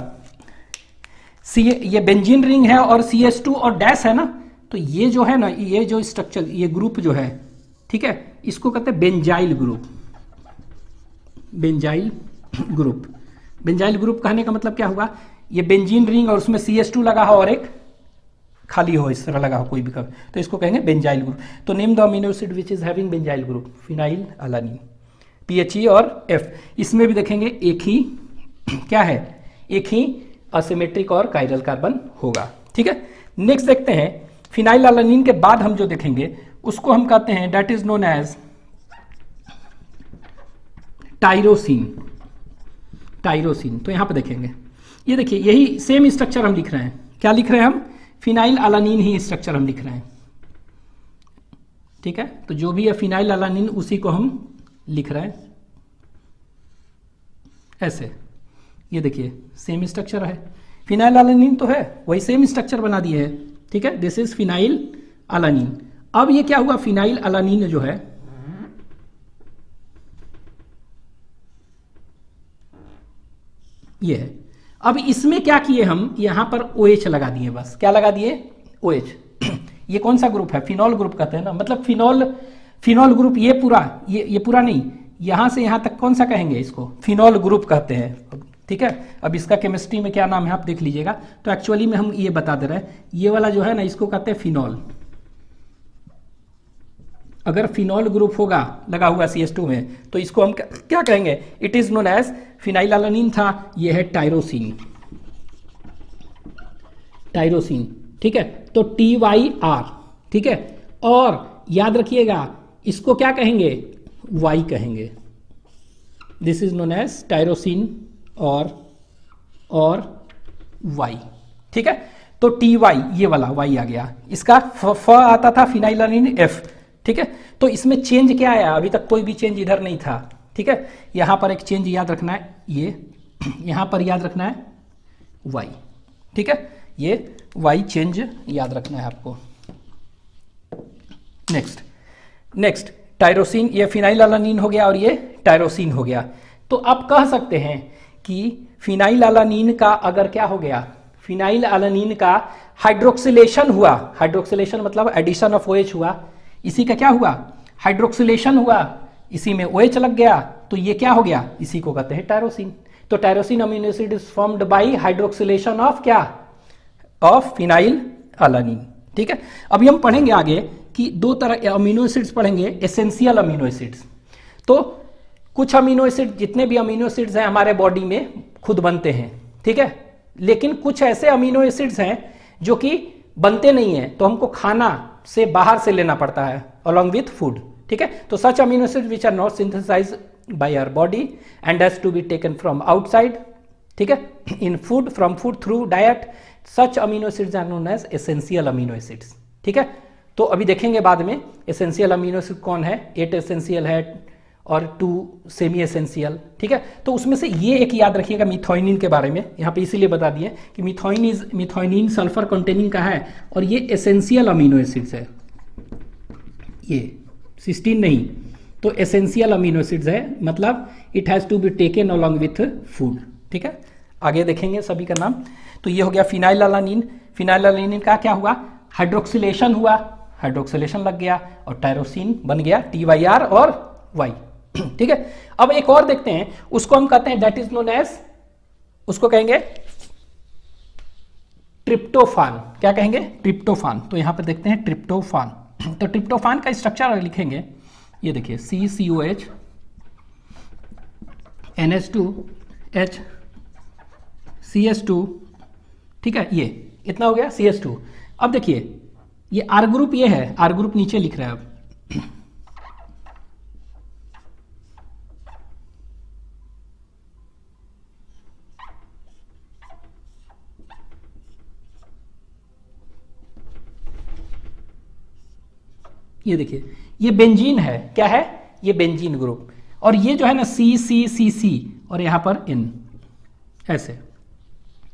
A: ये बेंजीन रिंग है और CH2 और डैश है ना, तो ये जो है ना, ये जो स्ट्रक्चर, ये ग्रुप जो है, ठीक है, इसको कहते हैं benzyl group, benzyl group. Benzyl group कहने का मतलब क्या हुआ, ये बेंजीन रिंग और उसमें CH2 लगा हो और एक खाली हो, इस तरह लगा हो कोई भी कब, तो इसको कहेंगे बेंजाइल ग्रुप। तो name the amino acid which is having benzyl group, phenylalanine, PHE और F। इसमें भी देखेंगे एक ही क्या है, एक ही असिमेट्रिक और कायरल कार्बन होगा, ठीक है। नेक्स्ट देखते हैं, फिनाइल अलानीन के बाद हम जो देखेंगे उसको हम कहते हैं that is known as tyrosine, tyrosine. तो यहां पे देखेंगे, ये देखिए यही सेम स्ट्रक्चर हम लिख रहे हैं, क्या लिख रहे हैं हम, फिनाइल अलानीन ही स्ट्रक्चर हम लिख रहे हैं, ठीक है। तो जो भी है फिनाइल अलानीन उसी को हम लिख रहे हैं ऐसे, ये देखिए सेम स्ट्रक्चर है, फिनाइल अलानीन तो है, वही सेम स्ट्रक्चर बना दिए है, ठीक है, दिस इज फिनाइल अलानीन। अब ये क्या हुआ, फिनाइल अलानीन जो है, ये है, अब इसमें क्या किए हम, यहां पर OH लगा दिए, बस क्या लगा दिए, OH। ये कौन सा ग्रुप है, फिनॉल ग्रुप कहते हैं ना, मतलब फिनॉल, फिनॉल ग्रुप, ये पूरा, ये पूरा नहीं, यहां से यहां तक कौन सा कहेंगे, इसको फिनॉल ग्रुप कहते हैं, ठीक है। अब इसका केमिस्ट्री में क्या नाम है आप देख लीजिएगा, तो एक्चुअली में हम ये बता दे रहे हैं, ये वाला जो है ना इसको कहते हैं फिनॉल। अगर फिनॉल ग्रुप होगा लगा हुआ CH2 में, तो इसको हम क्या कहेंगे, it is known as phenylalanine था, ये है टायरोसिन, टायरोसिन, ठीक है, तो TYR, ठीक है। और याद रखिएगा इसको क्या कहेंगे, Y कहेंगे, this is known as tyrosine और Y, ठीक है। तो TY ये वाला Y आ गया, इसका फ आता था फिनाइल अलानीन F, ठीक है। तो इसमें चेंज क्या आया, अभी तक कोई भी चेंज इधर नहीं था, ठीक है। यहां पर एक चेंज याद रखना है, ये यहां पर याद रखना है Y, ठीक है, ये Y चेंज याद रखना है आपको। नेक्स्ट टायरोसिन, ये फिनाइल अलानीन हो गया और ये टायरोसिन हो गया। तो आप कह सकते हैं कि फिनाइल अलानीन का अगर क्या हो गया, फिनाइल अलानीन का हाइड्रोक्सिलेशन हुआ, हाइड्रोक्सिलेशन मतलब एडिशन ऑफ OH हुआ, इसी का क्या हुआ, हाइड्रोक्सिलेशन हुआ, इसी में OH लग गया, तो ये क्या हो गया, इसी को कहते हैं टायरोसिन। तो tyrosine amino acid is formed by hydroxylation of क्या, ऑफ फिनाइल अलानीन, ठीक है। अभी हम पढ़ेंगे आगे कि दो तरह अमीनो एसिड्स पढ़ेंगे, एसेंशियल अमीनो एसिड्स। तो कुछ अमीनो एसिड, जितने भी अमीनो एसिड्स हैं हमारे बॉडी में खुद बनते हैं, ठीक है, लेकिन कुछ ऐसे अमीनो एसिड्स हैं जो कि बनते नहीं हैं, तो हमको खाना से बाहर से लेना पड़ता है अलॉन्ग विथ फूड, ठीक है। तो such amino acid which are not synthesized by our body and has to be taken from outside, ठीक है, in food, from food through diet, such amino acids are known as essential amino acids, ठीक है। तो अभी देखेंगे बाद में essential amino acid कौन है, 8 एसेंशियल है और 2 सेमी एसेंशियल, ठीक है। तो उसमें से ये एक याद रखिएगा मिथाइनिन के बारे में, यहाँ पे इसीलिए बता दिए कि मिथाइनिन सल्फर कंटेनिंग का है और ये एसेंशियल अमीनो एसिड्स है, ये सिस्टीन नहीं, तो एसेंशियल अमीनो एसिड्स है, मतलब it has to be taken along with food, ठीक है। आगे देखेंगे सभी का नाम। तो ये हो गया फिनाइल अलानीन, फिनाइल अलानीन का क्या हुआ, हाइड्रोक्सिलेशन हुआ, हाइड्रोक्सिलेशन लग गया और टायरोसिन बन गया TYR और Y, ठीक है। अब एक और देखते हैं, उसको हम कहते हैं दैट इज नोन एज, उसको कहेंगे ट्रिप्टोफान, क्या कहेंगे, ट्रिप्टोफान। तो यहां पर देखते हैं ट्रिप्टोफान। तो ट्रिप्टोफान का स्ट्रक्चर लिखेंगे, ये देखिए CCOH NH2H CH2, ठीक है, ये इतना हो गया CH2। अब देखिए ये R ग्रुप, ये है R ग्रुप, नीचे लिख रहे हैं अब, ये देखिए ये बेंजीन है, क्या है ये बेंजीन ग्रुप, और ये जो है ना सी सी सी सी और यहां पर इन, ऐसे,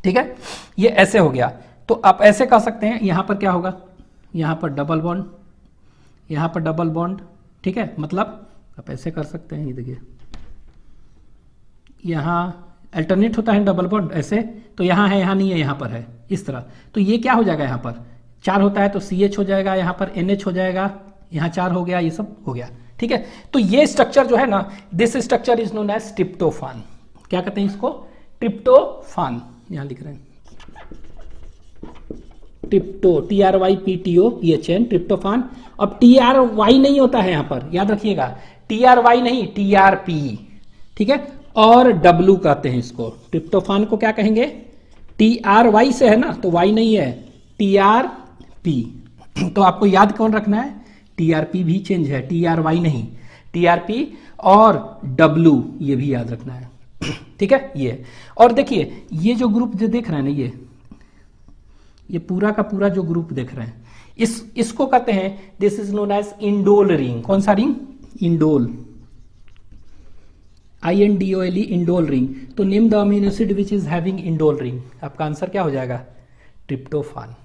A: ठीक है, ये ऐसे हो गया। तो आप ऐसे कह सकते हैं, यहां पर क्या होगा, यहां पर डबल बॉन्ड, यहां पर डबल बॉन्ड, ठीक है, मतलब आप ऐसे कर सकते हैं, ये देखिए यहां अल्टरनेट होता है डबल बॉन्ड ऐसे, तो यहां है यहां नहीं है, यहां पर है, इस तरह। तो ये क्या हो जाएगा, यहां पर 4 होता है तो CH हो जाएगा, यहां पर NH हो जाएगा, यहां 4 हो गया, ये सब हो गया, ठीक है। तो ये स्ट्रक्चर जो है ना, this structure is known as tryptophan. क्या कहते हैं इसको, ट्रिप्टोफान, यहां लिख रहे हैं ट्रिप्टो, TRYPTOPHN, ट्रिप्टोफान। अब TRY नहीं होता है यहां पर, याद रखिएगा, TRY नहीं, TRP, ठीक है, और W कहते हैं इसको। ट्रिप्टोफान को क्या कहेंगे, TRY से है ना, तो Y नहीं है, TRP। तो आपको याद कौन रखना है, TRP भी चेंज है, TRY नहीं, TRP और W ये भी याद रखना है, ठीक है। ये और देखिए ये जो ग्रुप जो देख रहे हैं ना, ये पूरा का पूरा जो ग्रुप देख रहे हैं, इसको कहते हैं, this is known as indole ring. कौन सा ring, indole, INDOLE, indole ring. तो name the amino acid which is having indole ring, आपका आंसर क्या हो जाएगा, ट्रिप्टोफान,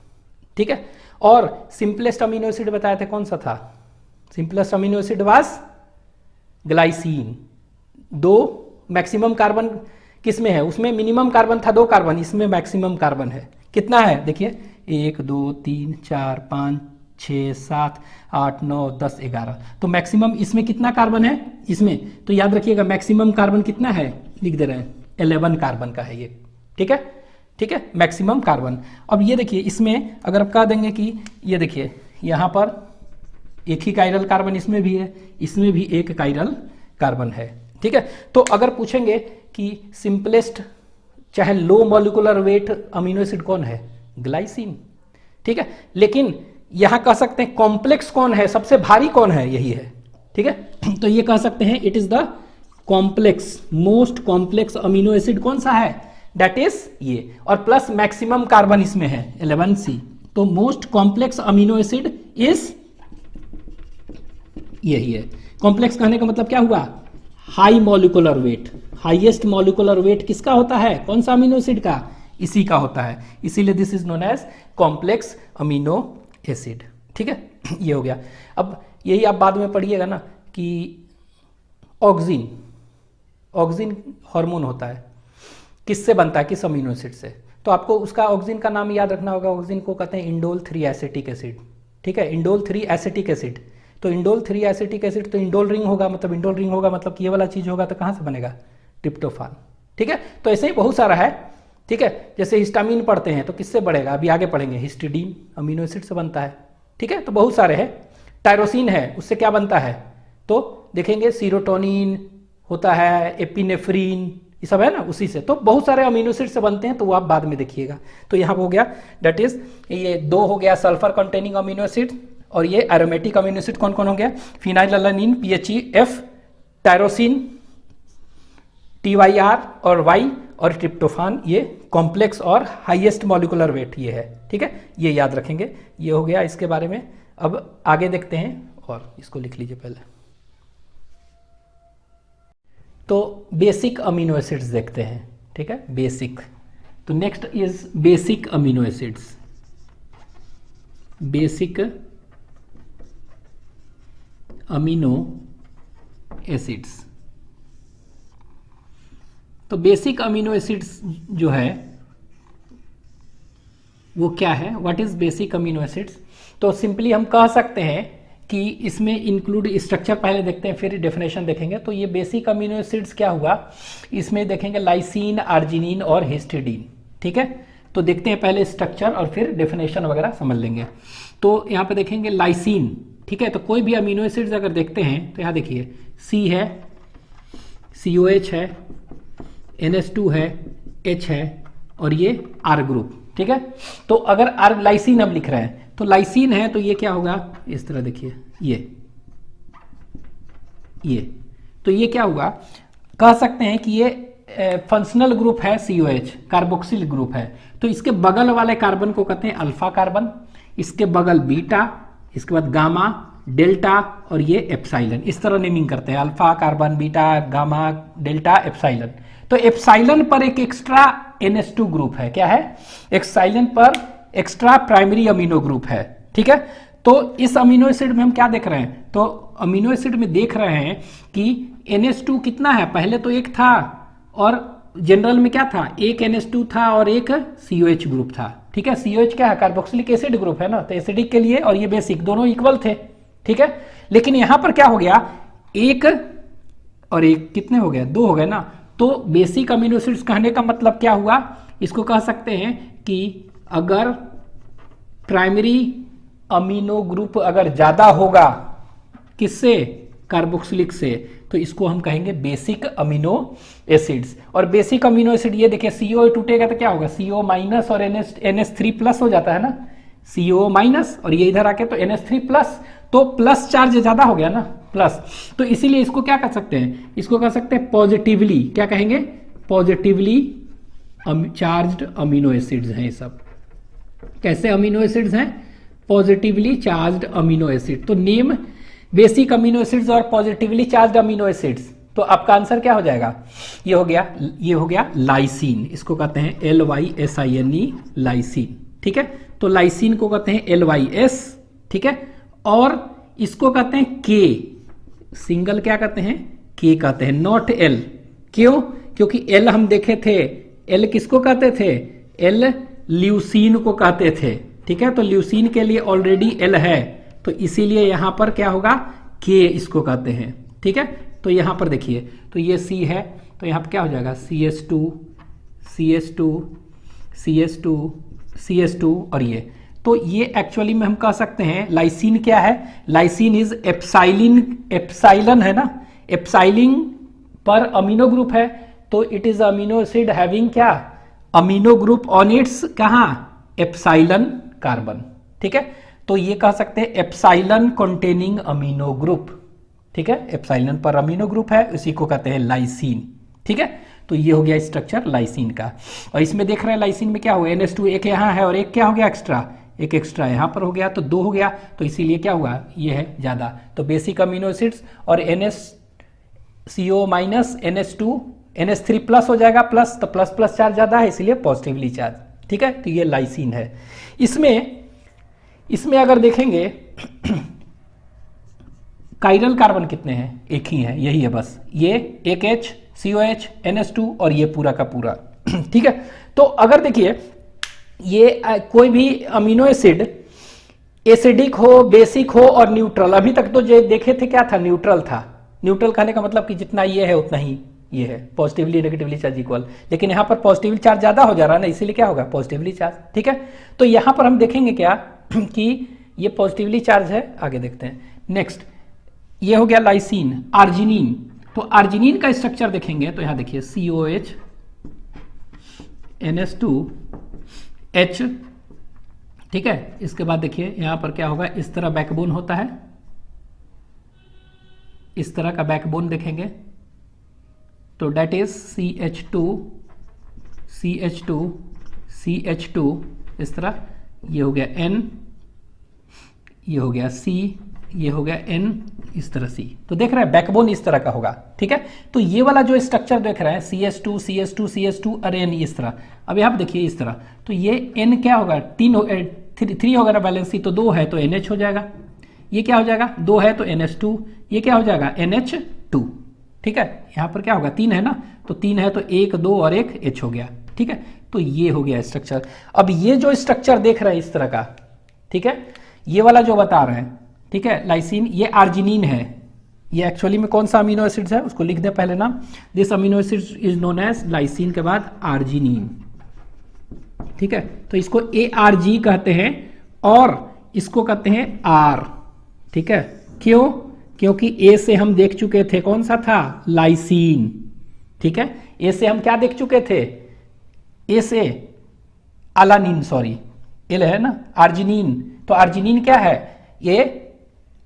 A: ठीक है। और सिंपलेस्ट अमीनो एसिड बताए थे, कौन सा था, simplest amino acid was glycine. 2 maximum carbon किसमें है, उसमें मिनिमम कार्बन था 2 कार्बन, इसमें मैक्सिमम कार्बन है, कितना है देखिए, 1 2 3 4 5 6 7 8 9 10 11। तो मैक्सिमम इसमें कितना कार्बन है, इसमें तो याद रखिएगा मैक्सिमम कार्बन कितना है, लिख दे रहे हैं 11 कार्बन का है ये, ठीक है, ठीक है, मैक्सिमम कार्बन। अब ये देखिए इसमें अगर आप कह देंगे कि ये देखिए यहां पर एक ही कायरल कार्बन इसमें भी है, इसमें भी एक कायरल कार्बन है, ठीक है। तो अगर पूछेंगे कि सिंपलेस्ट चाहे low molecular weight amino acid कौन है, ग्लाइसिन, ठीक है। लेकिन यहां कह सकते हैं कॉम्प्लेक्स कौन है, सबसे भारी कौन है, यही है, ठीक है। तो ये कह सकते हैं it is the complex, most complex amino acid कौन सा है, दैट इज ये, और प्लस मैक्सिमम कार्बन इसमें है 11C। तो most complex amino acid is यही है। कॉम्प्लेक्स कहने का मतलब क्या हुआ, high molecular weight, highest molecular weight किसका होता है, कौन सा अमीनो एसिड का, इसी का होता है, इसीलिए this is known as complex amino acid, ठीक है। ये हो गया। अब यही आप बाद में पढ़िएगा ना कि ऑक्सिन, ऑक्सिन हार्मोन होता है, किससे बनता है, किस अमीनो एसिड से, तो आपको उसका ऑक्सिन का नाम याद रखना होगा। ऑक्सिन को कहते हैं इंडोल 3 एसिटिक एसिड, ठीक है, इंडोल 3 एसिटिक एसिड। तो इंडोल 3 एसिटिक एसिड तो इंडोल रिंग होगा, मतलब इंडोल रिंग होगा मतलब ये वाला चीज होगा, तो कहां से बनेगा, ट्रिप्टोफान, ठीक है। तो ऐसे ही बहुत सारा है, ठीक है। जैसे हिस्टामिन पढ़ते हैं तो किससे बढ़ेगा, अभी आगे पढ़ेंगे, हिस्टिडीन अमीनो एसिड से बनता है, ठीक है। तो बहुत सारे हैं। टायरोसिन है, उससे क्या बनता है, तो देखेंगे सीरोटोनिन होता है, एपिनेफ्रीन, ये सब है ना उसी से। तो बहुत सारे अमीनो एसिड से बनते हैं, तो वो आप बाद में देखिएगा। तो यहाँ हो गया, दैट इज ये 2 हो गया सल्फर कंटेनिंग अमीनो एसिड, और ये एरोमेटिक अमीनो एसिड कौन कौन हो गया, फिनाइलएलानिन PHEF, टायरोसिन TYR और Y, और ट्रिप्टोफान ये कॉम्प्लेक्स और हाईएस्ट मॉलिक्यूलर वेट ये है, ठीक है। ये याद रखेंगे, ये हो गया इसके बारे में। अब आगे देखते हैं, और इसको लिख लीजिए पहले। तो बेसिक अमीनो एसिड्स देखते हैं, ठीक है, बेसिक। तो next is basic amino acids, basic amino acids. तो बेसिक अमीनो एसिड्स जो है वो क्या है, what is basic amino acids. तो सिंपली हम कह सकते हैं कि इसमें इंक्लूड, स्ट्रक्चर पहले देखते हैं फिर डेफिनेशन देखेंगे। तो ये बेसिक अमीनो एसिड्स क्या हुआ, इसमें देखेंगे लाइसिन, आर्जिनिन और हिस्टिडीन, ठीक है। तो देखते हैं पहले स्ट्रक्चर और फिर डेफिनेशन वगैरह समझ लेंगे। तो यहाँ पे देखेंगे लाइसिन, ठीक है। तो कोई भी अमीनो एसिड्स अगर देखते हैं तो यहाँ देखिए C है, COH है, NH2 है, H है, और ये R ग्रुप, ठीक है। तो अगर R लाइसिन अब लिख रहे हैं, तो लाइसिन है तो ये क्या होगा, इस तरह देखिए ये तो ये क्या हुआ, कह सकते हैं कि ये फंक्शनल ग्रुप है COH, कार्बोक्सिल ग्रुप है। तो इसके बगल वाले कार्बन को कहते हैं अल्फा कार्बन, इसके बगल बीटा, इसके बाद गामा, डेल्टा और ये एप्साइलन, इस तरह नेमिंग करते हैं, alpha carbon, beta, gamma, delta, epsilon. तो एप्साइलन पर एक एक्स्ट्रा NH2 ग्रुप है, क्या है, एप्साइलन पर एक्स्ट्रा प्राइमरी अमीनो ग्रुप है, ठीक है। तो इस अमीनो एसिड में हम क्या देख रहे हैं, तो अमीनो एसिड में देख रहे हैं कि NH2 कितना है, पहले तो एक था और जनरल में क्या था, एक NH2 था और एक COH ग्रुप था, ठीक है। COH क्या है, कार्बोक्सिलिक एसिड ग्रुप है ना, तो एसिडिक के लिए और ये बेसिक दोनों इक्वल थे, ठीक है। लेकिन यहां पर क्या हो गया, एक और एक कितने हो गए, दो हो गए ना। तो बेसिक अमीनो एसिड्स कहने का मतलब क्या हुआ, इसको कह सकते हैं कि अगर प्राइमरी अमीनो ग्रुप अगर ज्यादा होगा किससे, कार्बोक्सिलिक से, तो इसको हम कहेंगे बेसिक अमीनो एसिड्स। और बेसिक अमीनो एसिड ये देखिए, CO टूटेगा तो क्या होगा, CO माइनस और NH3 प्लस हो जाता है ना, CO माइनस और ये इधर आके तो NH3 प्लस, तो प्लस चार्ज ज्यादा हो गया ना, प्लस। तो इसीलिए इसको क्या कर सकते हैं, इसको कह सकते हैं पॉजिटिवली, क्या कहेंगे, पॉजिटिवली चार्ज्ड अमीनो एसिड्स हैं ये सब। कैसे अमीनो एसिड्स हैं, पॉजिटिवली चार्ज्ड अमीनो एसिड। तो नेम बेसिक अमीनो एसिड्स और पॉजिटिवली चार्ज्ड अमीनो एसिड्स, तो आपका आंसर क्या हो जाएगा, ये हो गया लाइसिन, इसको कहते हैं LYSINE, लाइसिन, ठीक है। तो लाइसिन को कहते हैं LYS, ठीक है। और इसको कहते हैं K, सिंगल क्या कहते हैं, K कहते हैं, नॉट L। क्यों, क्योंकि L हम देखे थे, L किसको कहते थे, L ल्यूसीन को कहते थे, ठीक है। तो ल्यूसीन के लिए ऑलरेडी L है, तो इसीलिए यहां पर क्या होगा, K इसको कहते हैं, ठीक है। तो यहां पर देखिए, तो ये C है, तो यहां पर क्या हो जाएगा, CS2 CS2 CS2 CS2 और ये, तो ये एक्चुअली में हम कह सकते हैं लाइसिन क्या है, लाइसिन इज एप्साइलन है ना, एप्साइलिन पर अमीनो ग्रुप है, तो it is amino acid having क्या, अमीनो ग्रुप ऑन इट्स कहां, एप्साइलन कार्बन, ठीक है। तो ये कह सकते हैं एप्साइलन कंटेनिंग अमीनो ग्रुप, ठीक है, एप्साइलन पर अमीनो ग्रुप है, उसी को कहते हैं लाइसिन, ठीक है। तो ये हो गया स्ट्रक्चर लाइसिन का। और इसमें देख रहे हैं लाइसिन में क्या हुआ, NH2 एक यहाँ है और एक क्या हो गया एक्स्ट्रा, एक एक्स्ट्रा यहाँ पर हो गया, तो दो हो गया, तो इसीलिए क्या हुआ, ये है ज्यादा। तो बेसिक अमीनो एसिड्स और NH CO minus NH2 NH3 plus हो जाएगा, प्लस, तो प्लस प्लस चार्ज ज्यादा है, इसीलिए पॉजिटिवली चार्ज, ठीक है। तो ये लाइसिन है। इसमें अगर देखेंगे काइरल कार्बन कितने हैं, एक ही है, यही है बस, ये एक H COH NH2 और ये पूरा का पूरा, ठीक है। तो अगर देखिए ये कोई भी अमीनो एसिड एसिडिक हो, बेसिक हो और न्यूट्रल, अभी तक तो जो देखे थे क्या था, न्यूट्रल था। न्यूट्रल कहने का मतलब कि जितना ये है उतना ही ये है, पॉजिटिवली नेगेटिवली चार्ज इक्वल, लेकिन यहां पर पॉजिटिवली चार्ज ज्यादा हो जा रहा है ना, इसीलिए क्या होगा, पॉजिटिवली चार्ज, ठीक है। तो यहां पर हम देखेंगे क्या कि ये पॉजिटिवली चार्ज है, आगे देखते हैं। नेक्स्ट ये हो गया लाइसिन। आर्जिनिन, तो आर्जिनिन का स्ट्रक्चर देखेंगे तो यहां देखिए COH NH2H, ठीक है। इसके बाद देखिए यहां पर क्या होगा, इस तरह बैकबोन होता है, इस तरह का बैकबोन देखेंगे, तो डेट इज CH2 इस तरह, ये हो गया N, ये हो गया C, ये हो गया N, इस तरह C। तो देख रहे हैं बैकबोन इस तरह का होगा, ठीक है। तो ये वाला जो स्ट्रक्चर देख रहे हैं CS2 और N इस तरह। अब यहाँ पे देखिए इस तरह, तो ये N क्या होगा, 3 होगा ना बैलेंस, तो 2 है तो NH हो जाएगा, ये क्या हो जाएगा, 2 है तो NH2, ये क्या हो जाएगा NH2, ठीक है। यहाँ पर क्या होगा, 3 है ना, तो 3 है तो 1 2 और 1 H हो गया, ठीक है। तो ये हो गया स्ट्रक्चर। अब ये जो स्ट्रक्चर देख रहे हैं इस तरह का, ठीक है, ये वाला जो बता रहे हैं, ठीक है, लाइसिन, ये आर्जिनिन है। ये एक्चुअली में कौन सा अमीनो एसिड है, उसको लिख दे पहले नाम, this amino acid is known as, lysine के बाद आर्जिनिन, ठीक है। तो इसको ARG कहते हैं और इसको कहते हैं R, ठीक है। क्यों, क्योंकि A से हम देख चुके थे, कौन सा था, लाइसिन, ठीक है। A से हम क्या देख चुके थे, A से अलानिन, सॉरी L है ना, आर्जिनिन, तो आर्जिनिन क्या है, ये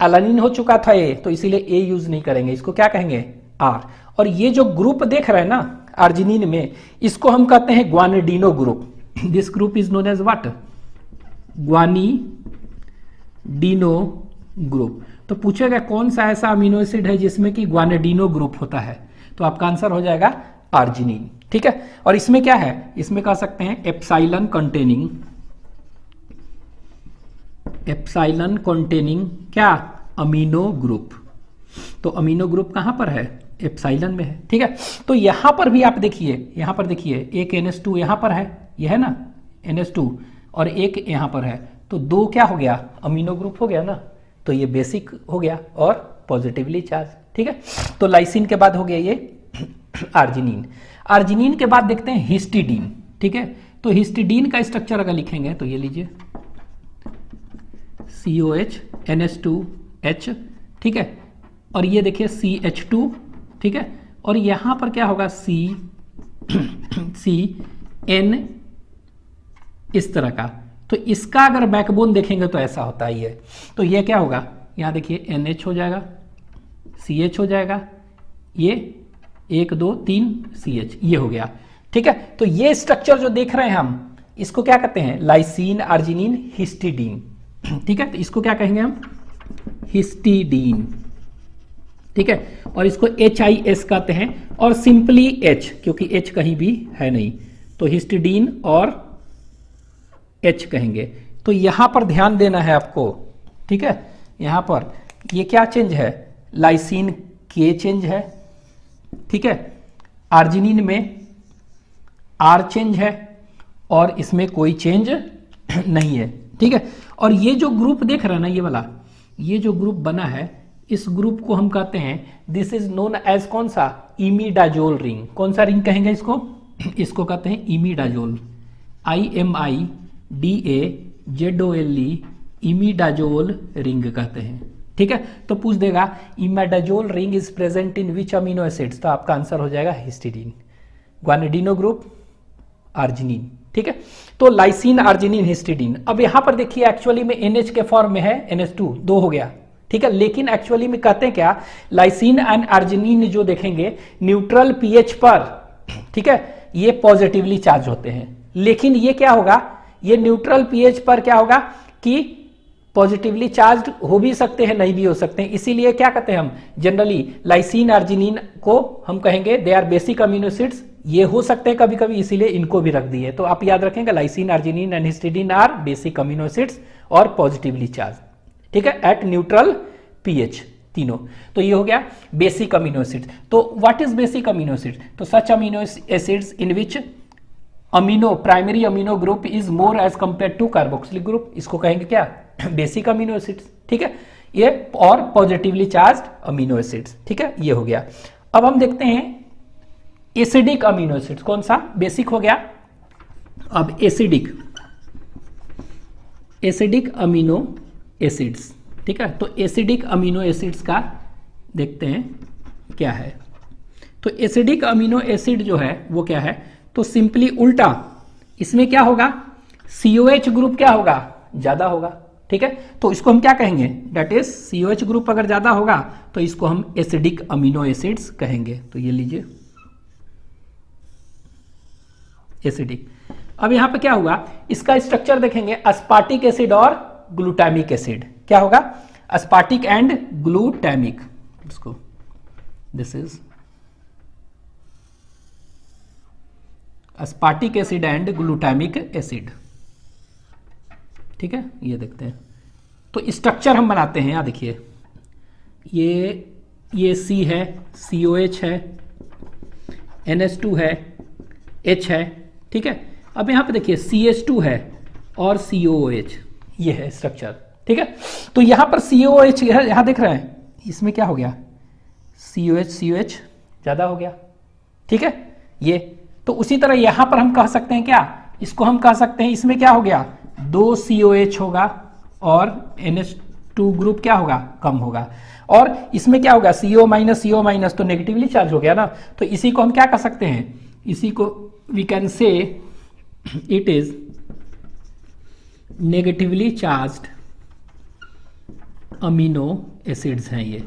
A: अलानिन हो चुका था ये, तो इसीलिए A यूज नहीं करेंगे, इसको क्या कहेंगे, R। और ये जो ग्रुप देख रहे हैं ना आर्जिनिन में, इसको हम कहते हैं guanidino group. This group is known as what, guanidino group. तो पूछेगा कौन सा ऐसा अमीनो एसिड है जिसमें कि ग्वानिडीनो ग्रुप होता है, तो आपका आंसर हो जाएगा आर्जिनिन। ठीक है, और इसमें क्या है, इसमें कह सकते हैं एप्सिलॉन कंटेनिंग क्या, अमीनो ग्रुप। तो अमीनो ग्रुप कहां पर है, एप्सिलॉन में है। ठीक है, तो यहां पर भी आप देखिए, यहां पर देखिए एक NH2 यहां पर है, यह है ना NH2, और एक यहां पर है, तो दो क्या हो गया, अमीनो ग्रुप हो गया ना, तो ये बेसिक हो गया और पॉजिटिवली चार्ज। ठीक है, तो लाइसिन के बाद हो गया ये आर्जिनिन। आर्जिनिन के बाद देखते हैं हिस्टिडीन। ठीक है, तो हिस्टिडीन का स्ट्रक्चर अगर लिखेंगे तो ये लीजिए COH NH2H। ठीक है, और ये देखिए CH2। ठीक है, और यहां पर क्या होगा CN इस तरह का। तो इसका अगर बैकबोन देखेंगे तो ऐसा होता ही है। तो ये क्या होगा, यहां देखिए NH हो जाएगा, CH हो जाएगा, ये 1 2 3 CH, ये हो गया। ठीक है, तो ये स्ट्रक्चर जो देख रहे हैं हम, इसको क्या कहते हैं, लाइसिन आर्जिनिन हिस्टिडीन। ठीक है, तो इसको क्या कहेंगे हम, हिस्टिडीन। ठीक है, और इसको HIS कहते हैं, और सिंपली H, क्योंकि H कहीं भी है नहीं, तो हिस्टिडीन और H कहेंगे। तो यहां पर ध्यान देना है आपको। ठीक है, यहां पर ये क्या चेंज है, लाइसिन K चेंज है। ठीक है, आर्जिनिन में R चेंज है, और इसमें कोई चेंज नहीं है। ठीक है, और ये जो ग्रुप देख रहे हैं ना, ये वाला, ये जो ग्रुप बना है, इस ग्रुप को हम कहते हैं, दिस इज नोन एज कौन सा, इमीडाजोल रिंग। कौन सा रिंग कहेंगे इसको, इसको कहते हैं इमीडाजोल, IMIDAZOLE, इमीडाजोल रिंग कहते हैं। ठीक है, तो पूछ देगा imidazole ring is present in which amino acids, तो आपका आंसर हो जाएगा हिस्टिडीन। ग्वानिडीनो group arginine. ठीक है, तो लाइसिन आर्जिनिन हिस्टिडीन। अब यहां पर देखिए एक्चुअली में NH के फॉर्म में है, NH2 दो हो गया। ठीक है, लेकिन एक्चुअली में कहते हैं क्या, लाइसिन एंड आर्जिनिन जो देखेंगे न्यूट्रल pH पर, ठीक है, ये पॉजिटिवली चार्ज होते हैं। लेकिन ये क्या होगा, ये न्यूट्रल pH पर क्या होगा कि पॉजिटिवली चार्ज हो भी सकते हैं, नहीं भी हो सकते हैं। इसीलिए क्या कहते हैं हम जनरली, लाइसिन आर्जिनिन को हम कहेंगे they are basic amino acids. ये हो सकते हैं कभी कभी, इसीलिए इनको भी रख दिए। तो आप याद रखेंगे lysine arginine and histidine are basic amino acids और पॉजिटिवली चार्ज। ठीक है, एट न्यूट्रल pH तीनों। तो ये हो गया बेसिक अमीनो एसिड्स। तो what is basic amino acids, तो such amino acids in which amino primary amino group is more as compare to carboxylic group, इसको कहेंगे क्या, बेसिक अमीनो एसिड्स। ठीक है, ये और पॉजिटिवली चार्ज्ड अमीनो एसिड्स। ठीक है, ये हो गया। अब हम देखते हैं एसिडिक अमीनो एसिड्स, कौन सा, बेसिक हो गया। अब एसिडिक अमीनो एसिड्स। ठीक है, तो एसिडिक अमीनो एसिड्स का देखते हैं क्या है। तो एसिडिक अमीनो एसिड जो है वो क्या है, तो सिंपली उल्टा, इसमें क्या होगा, COH ग्रुप क्या होगा, ज्यादा होगा। ठीक है, तो इसको हम क्या कहेंगे, दैट इज COH ग्रुप अगर ज्यादा होगा तो इसको हम एसिडिक अमीनो एसिड्स कहेंगे। तो ये लीजिए एसिडिक। अब यहां पे क्या हुआ, इसका स्ट्रक्चर देखेंगे, अस्पार्टिक एसिड और ग्लूटामिक एसिड। क्या होगा, अस्पार्टिक एंड ग्लूटामिक। इसको this is aspartic acid and glutamic acid. ठीक है, ये देखते हैं। तो स्ट्रक्चर हम बनाते हैं, यहां देखिए, ये C है, COH है, NH2 है, H है। ठीक है, अब यहां पे देखिए CH2 है और COOH, ये है स्ट्रक्चर। ठीक है, तो यहां पर COOH यहां देख रहे हैं, इसमें क्या हो गया, COH ज्यादा हो गया। ठीक है, ये तो उसी तरह यहां पर हम कह सकते हैं क्या, इसको हम कह सकते हैं, इसमें क्या हो गया, 2 COH होगा और NH2 ग्रुप क्या होगा, कम होगा। और इसमें क्या होगा, CO माइनस, तो नेगेटिवली चार्ज हो गया ना। तो इसी को हम क्या कह सकते हैं, इसी को we can say it is negatively charged amino acids हैं। ये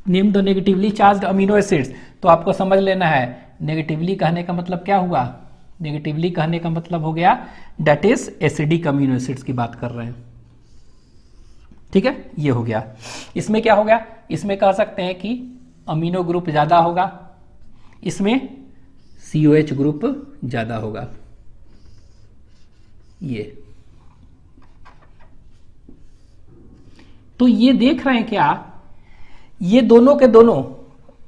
A: name the negatively charged amino acids. तो आपको समझ लेना है, नेगेटिवली कहने का मतलब क्या हुआ, नेगेटिवली कहने का मतलब हो गया that is acidic amino acids की बात कर रहे हैं। ठीक है, ये हो गया। इसमें क्या हो गया, इसमें कह सकते हैं कि अमीनो ग्रुप ज्यादा होगा, इसमें COH ग्रुप ज्यादा होगा। ये तो ये देख रहे हैं क्या, ये दोनों के दोनों,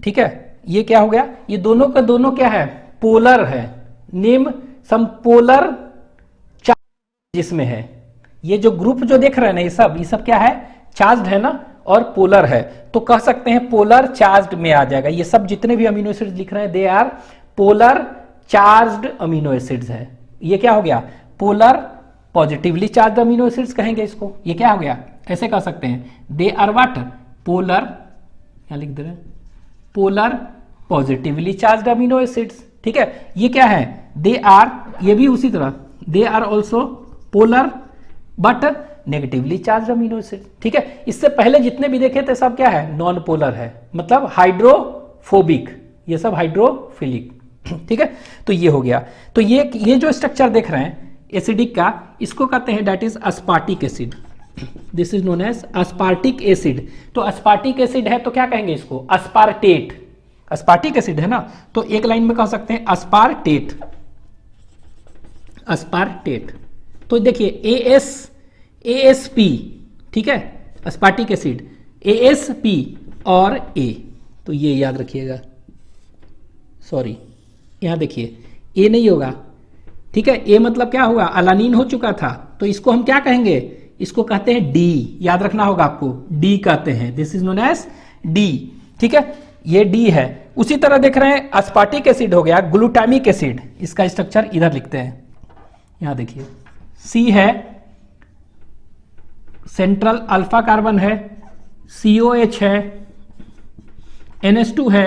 A: ठीक है, ये क्या हो गया, ये दोनों के दोनों क्या है, पोलर है। नेम सम पोलर चार्ज जिसमें है, ये जो ग्रुप जो देख रहे हैं ना, ये सब क्या है, चार्ज्ड है ना, और पोलर है, तो कह सकते हैं पोलर चार्ज्ड में आ जाएगा। ये सब जितने भी अमीनो एसिड्स लिख रहे हैं they are polar charged amino acids है। ये क्या हो गया, polar positively charged amino acids कहेंगे इसको। ये क्या हो गया, ऐसे कह सकते हैं दे आर व्हाट, पोलर, क्या लिख दे रहे हैं, polar positively charged amino acids. ठीक है, ये क्या है, दे आर, ये भी उसी तरह, they are also polar but negatively charge amino acid. ठीक है, इससे पहले जितने भी देखे थे सब क्या है, नॉन पोलर है, मतलब हाइड्रोफोबिक, ये सब हाइड्रोफिलिक। ठीक है, तो ये हो गया। तो ये जो स्ट्रक्चर देख रहे हैं एसिडिक का, इसको कहते हैं that is aspartic acid. This is known as aspartic acid. तो अस्पार्टिक एसिड है तो क्या कहेंगे इसको, अस्पार्टेट। अस्पार्टिक एसिड है ना, तो एक लाइन में कह सकते हैं अस्पार्टेट, अस्पार्टेट। तो देखिए ASP, ठीक है, अस्पार्टिक एसिड, ASP और A, तो ये याद रखिएगा। सॉरी, यहां देखिए A नहीं होगा, ठीक है, A मतलब क्या हुआ, अलानीन हो चुका था, तो इसको हम क्या कहेंगे, इसको कहते हैं D, याद रखना होगा आपको, D कहते हैं, this is known as D। ठीक है, ये D है। उसी तरह देख रहे हैं अस्पार्टिक एसिड हो गया ग्लूटामिक एसिड, इसका स्ट्रक्चर इधर लिखते हैं, यहां देखिए C है, सेंट्रल अल्फा कार्बन है, COH है, NH2 है,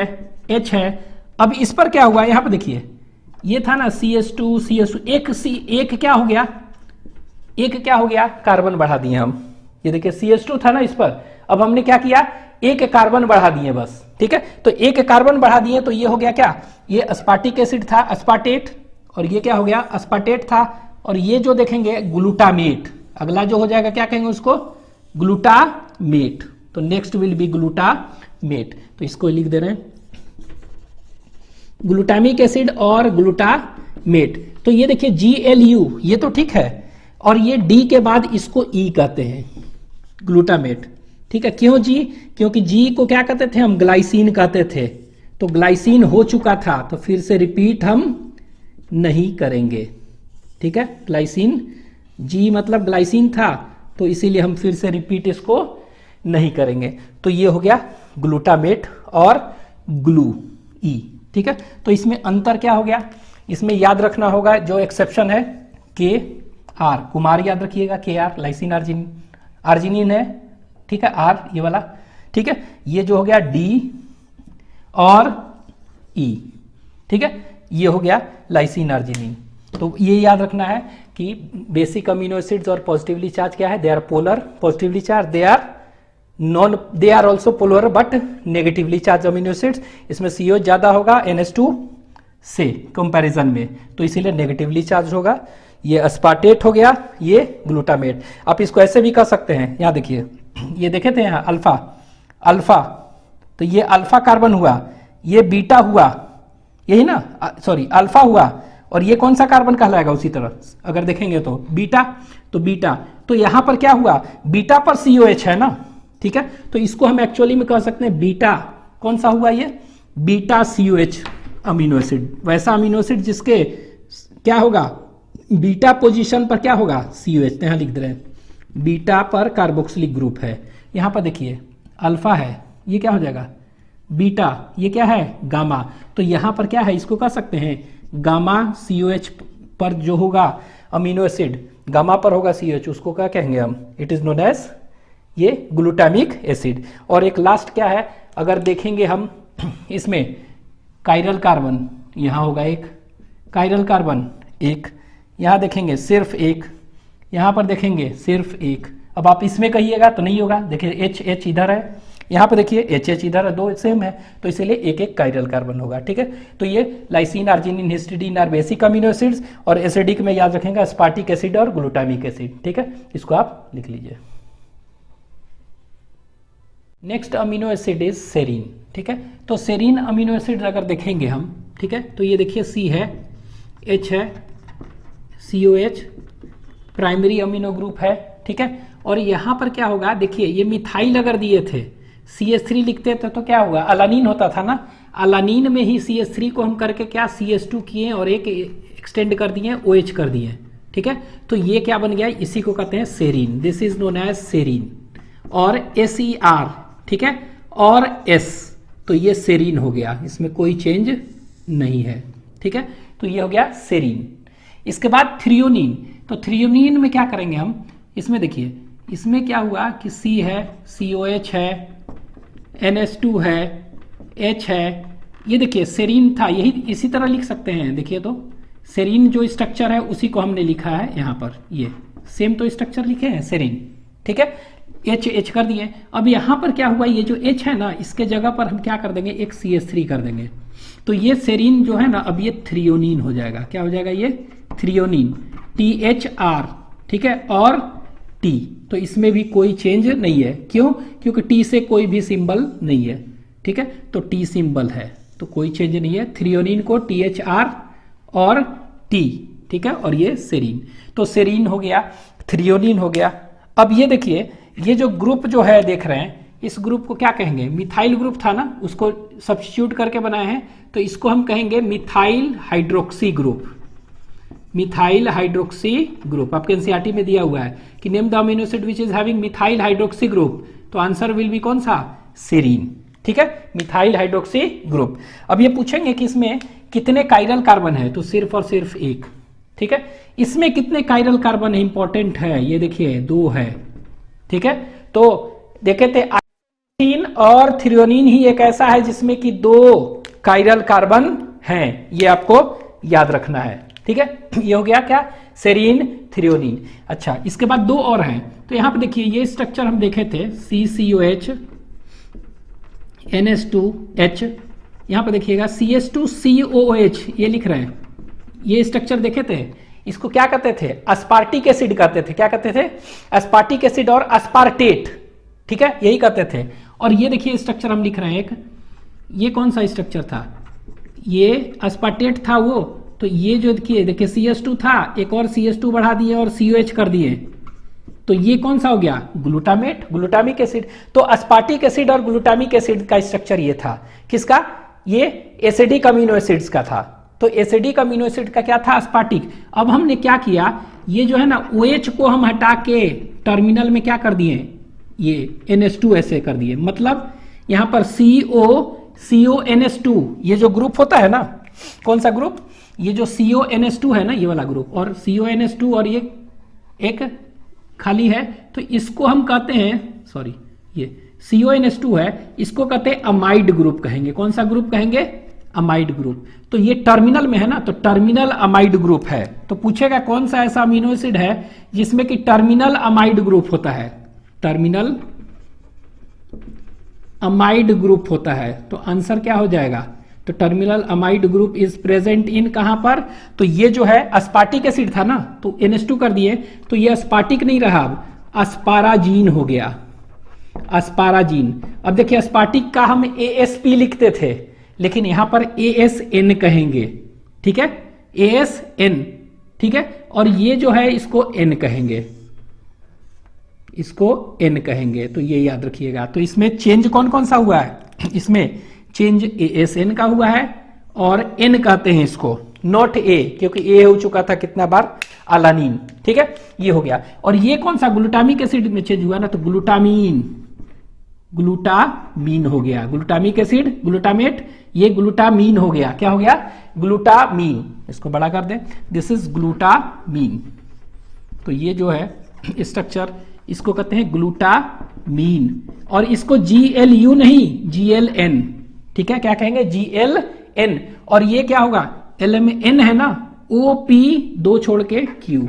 A: H है। अब इस पर क्या हुआ, यहां पर देखिए, ये था ना CS2 एक क्या हो गया, एक क्या हो गया, कार्बन बढ़ा दिए हम। ये देखिए CS2 था ना इस पर, अब हमने क्या किया, एक कार्बन बढ़ा दिए बस। ठीक है, तो एक कार्बन बढ़ा दिए, तो ये हो गया क्या, ये अस्पार्टिक एसिड था, अस्पार्टेट, और ये क्या हो गया, अस्पार्टेट था, और ये जो देखेंगे ग्लूटामेट, अगला जो हो जाएगा क्या कहेंगे उसको, ग्लूटामेट। तो नेक्स्ट विल बी ग्लूटामेट, तो इसको लिख दे रहे हैं ग्लूटामिक एसिड और ग्लूटामेट। तो ये देखिए GLU, ये तो ठीक है, और ये D के बाद इसको E कहते हैं, ग्लूटामेट। ठीक है, क्यों G, क्योंकि G को क्या कहते थे हम, ग्लाइसिन कहते थे, तो ग्लाइसिन हो चुका था, तो फिर से रिपीट हम नहीं करेंगे। ठीक है, ग्लाइसिन, G मतलब ग्लाइसिन था, तो इसीलिए हम फिर से रिपीट इसको नहीं करेंगे। तो ये हो गया ग्लूटामेट और ग्लू E। ठीक है, तो इसमें अंतर क्या हो गया, इसमें याद रखना होगा जो एक्सेप्शन है KR, कुमार याद रखिएगा, KR लाइसिन आर्जिनिन है, ठीक है, R ये वाला। ठीक है, ये जो हो गया D और E, ठीक है, ये हो गया लाइसिन आर्जिनिन। तो ये याद रखना है कि बेसिक अमीनो एसिड्स और पॉजिटिवली चार्ज क्या है, they are polar positively charge, they are also polar but negatively charge amino acids. इसमें COH ज्यादा होगा NH2 से कंपैरिजन में, तो इसीलिए नेगेटिवली चार्ज होगा। ये अस्पार्टेट हो गया, ये ग्लूटामेट। आप इसको ऐसे भी कह सकते हैं, यहां देखिए, ये देखे थे यहाँ अल्फा, तो ये अल्फा कार्बन हुआ, ये बीटा हुआ, यही ना, सॉरी अल्फा हुआ, और ये कौन सा कार्बन कहलाएगा उसी तरह अगर देखेंगे तो बीटा, तो यहां पर क्या हुआ, बीटा पर COH है ना। ठीक है, तो इसको हम एक्चुअली में कह सकते हैं बीटा, कौन सा हुआ ये, बीटा COH अमीनो एसिड, वैसा अमीनो एसिड जिसके क्या होगा, बीटा पोजीशन पर क्या होगा, COH, यहां लिख दे रहे हैं, बीटा पर कार्बोक्सिलिक ग्रुप है। यहां पर देखिए अल्फा है, ये क्या हो जाएगा, बीटा, ये क्या है, गामा, तो यहां पर क्या है, इसको कह सकते हैं गामा COH पर जो होगा अमीनो एसिड, गामा पर होगा COH, उसको क्या कहेंगे हम, इट इज नोन एज ये ग्लूटामिक एसिड। और एक लास्ट क्या है, अगर देखेंगे हम इसमें कायरल कार्बन, यहां होगा एक कायरल कार्बन, एक यहां देखेंगे सिर्फ एक, यहां पर देखेंगे सिर्फ एक। अब आप इसमें कहिएगा तो नहीं होगा, देखिए H इधर है, यहां पर देखिए H इधर है, दो सेम है, तो इसीलिए एक एक कायरल कार्बन होगा। ठीक है, तो ये lysine arginine histidine are basic amino acids, और एसिडिक में याद रखेंगे अस्पार्टिक एसिड और ग्लूटामिक एसिड। ठीक है, इसको आप लिख लीजिए। Next amino acid is serine, ठीक है। तो सेरीन अमीनो एसिड अगर देखेंगे हम, ठीक है, तो ये देखिए सी है, एच है, COH प्राइमरी अमीनो ग्रुप है, ठीक है। और यहाँ पर क्या होगा, देखिए ये मिथाइल अगर दिए थे, CH3 लिखते थे तो क्या होगा, अलानीन होता था ना, अलानीन में ही CH3 को हम करके क्या CH2 किए और एक एक्सटेंड कर दिए, OH कर दिए, ठीक है। तो ये क्या बन गया, इसी को कहते हैं serine, this is known as serine. और SER, ठीक है, और S, तो ये सेरीन हो गया, इसमें कोई चेंज नहीं है, ठीक है। तो ये हो गया सेरीन। इसके बाद थ्रियोनिन, तो थ्रियोनिन में क्या करेंगे हम, इसमें देखिए इसमें क्या हुआ कि C है, COH है, NH2 है, H है, ये देखिए सेरीन था, यही इसी तरह लिख सकते हैं, देखिए तो सेरीन जो स्ट्रक्चर है उसी को हमने लिखा है यहाँ पर, ये सेम तो स्ट्रक्चर लिखे हैं सेरीन, ठीक है। H कर दिए। अब यहाँ पर क्या हुआ, ये जो H है ना, इसके जगह पर हम क्या कर देंगे, एक CH3 कर देंगे, तो ये सेरीन जो है ना, अब ये थ्रियोनिन हो जाएगा, क्या हो जाएगा, ये थ्रियोनिन, THR, ठीक है, और T, तो इसमें भी कोई चेंज नहीं है, क्यों, क्योंकि T से कोई भी सिंबल नहीं है, ठीक है, तो T सिंबल है, तो कोई चेंज नहीं है, थ्रियोनिन को THR और T, ठीक है, और ये सेरीन, तो सेरीन हो गया, थ्रियोनिन हो गया। अब ये देखिए ये जो ग्रुप जो है देख रहे हैं, इस ग्रुप को क्या कहेंगे, मिथाइल ग्रुप था ना, उसको सब्स्टिट्यूट करके बनाए हैं, तो इसको हम कहेंगे methyl hydroxy group, methyl hydroxy group. आपके एनसीईआरटी में दिया हुआ है कि name the amino acid which is having methyl hydroxy group, तो आंसर विल बी कौन सा, सेरीन, ठीक है, मिथाइल हाइड्रोक्सी ग्रुप। अब ये पूछेंगे कि इसमें कितने कायरल कार्बन है, तो सिर्फ और सिर्फ एक, ठीक है। इसमें कितने कायरल कार्बन है, इंपॉर्टेंट है, ये देखिए 2 है, ठीक है। तो देखे थे आयोडीन और थ्रियोनिन ही एक ऐसा है जिसमें कि 2 कायरल कार्बन हैं, ये आपको याद रखना है, ठीक है। ये हो गया क्या, सेरीन, थ्रियोनिन। अच्छा, इसके बाद 2 और हैं, तो यहां पर देखिए ये स्ट्रक्चर हम देखे थे, CCOH, NH2H, यहां पर देखिएगा CH2COOH, ये लिख रहे हैं, ये स्ट्रक्चर देखे थे, इसको क्या कहते थे, अस्पार्टिक एसिड कहते थे, क्या कहते थे, अस्पार्टिक एसिड और अस्पार्टेट, ठीक है, यही कहते थे। और ये देखिए स्ट्रक्चर हम लिख रहे हैं एक, ये कौन सा स्ट्रक्चर था, ये अस्पार्टेट था वो, तो ये जो देखिए CH2 था, एक और CH2 बढ़ा दिए और COH कर दिए, तो ये कौन सा हो गया, ग्लूटामेट, ग्लूटामिक एसिड। तो अस्पार्टिक एसिड और ग्लूटामिक एसिड का स्ट्रक्चर ये था, किसका, ये एसिडिक अमीनो एसिड्स का था, तो एसिडिक अमीनो एसिड का क्या था, अस्पार्टिक। अब हमने क्या किया, ये जो है ना OH को हम हटा के टर्मिनल में क्या कर दिए, ये NH2 ऐसे कर दिए, मतलब यहां पर CONH2, ये जो ग्रुप होता है ना, कौन सा ग्रुप, ये जो CONH2 है ना, ये वाला ग्रुप, और CONH2 और ये एक खाली है, तो इसको हम कहते हैं, सॉरी ये CONH2 है, इसको कहते हैं अमाइड ग्रुप कहेंगे, कौन सा ग्रुप कहेंगे, अमाइड ग्रुप। तो ये टर्मिनल में है ना, तो टर्मिनल अमाइड ग्रुप है, तो पूछेगा कौन सा ऐसा अमीनो एसिड है जिसमें कि टर्मिनल अमाइड ग्रुप होता है, टर्मिनल अमाइड ग्रुप होता है, तो आंसर क्या हो जाएगा, तो terminal amide group is present इन कहां पर, तो ये जो है अस्पार्टिक एसिड था ना, तो NH2 कर दिए, तो ये अस्पार्टिक नहीं रहा, अब अस्पाराजीन हो गया, अस्पाराजीन। अब देखिए अस्पार्टिक का हम ASP लिखते थे, लेकिन यहां पर ASN कहेंगे, ठीक है, ASN, ठीक है, और ये जो है इसको N कहेंगे, इसको N कहेंगे, तो ये याद रखिएगा। तो इसमें चेंज कौन कौन सा हुआ है, इसमें चेंज ASN का हुआ है और N कहते हैं इसको, नॉट A, क्योंकि A हो चुका था कितना बार, अलानीन, ठीक है, ये हो गया। और ये कौन सा ग्लूटामिक एसिड में चेंज हुआ ना, तो ग्लूटामीन, ग्लूटामीन हो गया, ग्लूटामिक एसिड, ग्लूटामेट, ये ग्लूटामीन हो गया, क्या हो गया, ग्लूटामीन, इसको बड़ा कर दें, दिस इज ग्लूटामीन। तो ये जो है स्ट्रक्चर, इसको कहते हैं ग्लूटामीन, और इसको GLU नहीं, GLN, ठीक है, क्या कहेंगे, GLN। और ये क्या होगा, L में N है ना, OP 2 छोड़ के Q,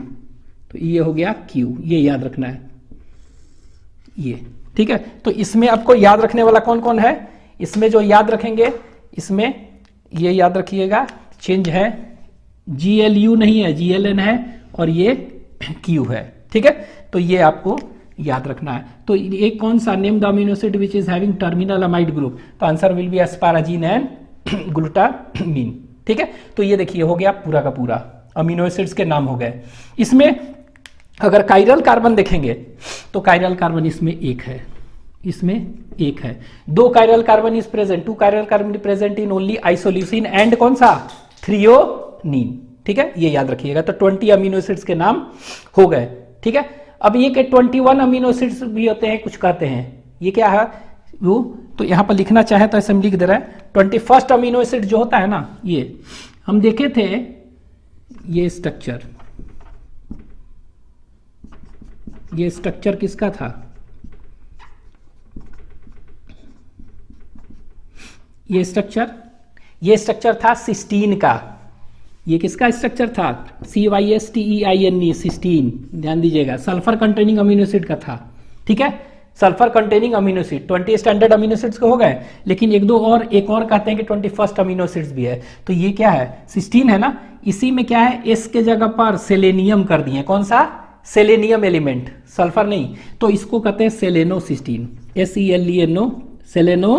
A: तो ये हो गया Q, ये याद रखना है, ये, ठीक है। तो इसमें आपको याद रखने वाला कौन कौन है, इसमें जो याद रखेंगे, इसमें ये याद रखिएगा, चेंज है, GLU नहीं है, GLN है, और ये Q है, ठीक है। तो ये आपको याद रखना है। तो एक कौन सा, name the amino acid which is having terminal amide group, तो answer will be asparagine and glutamine. ठीक है, तो ये देखिए हो गया पूरा का पूरा अमीनो एसिड्स के नाम हो गए। इसमें अगर कायरल कार्बन देखेंगे तो कायरल कार्बन इसमें एक है, इसमें एक है, 2 chiral carbon is present, 2 chiral carbon present in only isoleucine and कौन सा, थ्रियोनीन। ठीक है, ये याद रखिएगा। तो 20 अमीनो एसिड्स के नाम हो गए। ठीक है, अब ये के 21 अमीनो एसिड्स भी होते हैं, कुछ कहते हैं, ये क्या है वो, तो यहां पर लिखना चाहे तो ऐसे हम लिख दे रहा है। 21st अमीनो एसिड जो होता है ना, ये हम देखे थे, ये स्ट्रक्चर, ये स्ट्रक्चर किसका था, ये स्ट्रक्चर था सिस्टीन का। ये किसका स्ट्रक्चर था, CYSTEINE, सिस्टीन। ध्यान दीजिएगा, सल्फर कंटेनिंग अमीनो एसिड का था। ठीक है, sulphur containing amino acid 20 standard amino acids के हो गए, लेकिन एक और कहते हैं कि 21st अमीनो एसिड्स भी है। तो ये क्या है, सिस्टीन है ना, इसी में क्या है, एस के जगह पर सेलेनियम कर दिए। कौन सा, सेलेनियम एलिमेंट, सल्फर नहीं। तो इसको कहते हैं सेलेनोसिस्टीन, SELENO,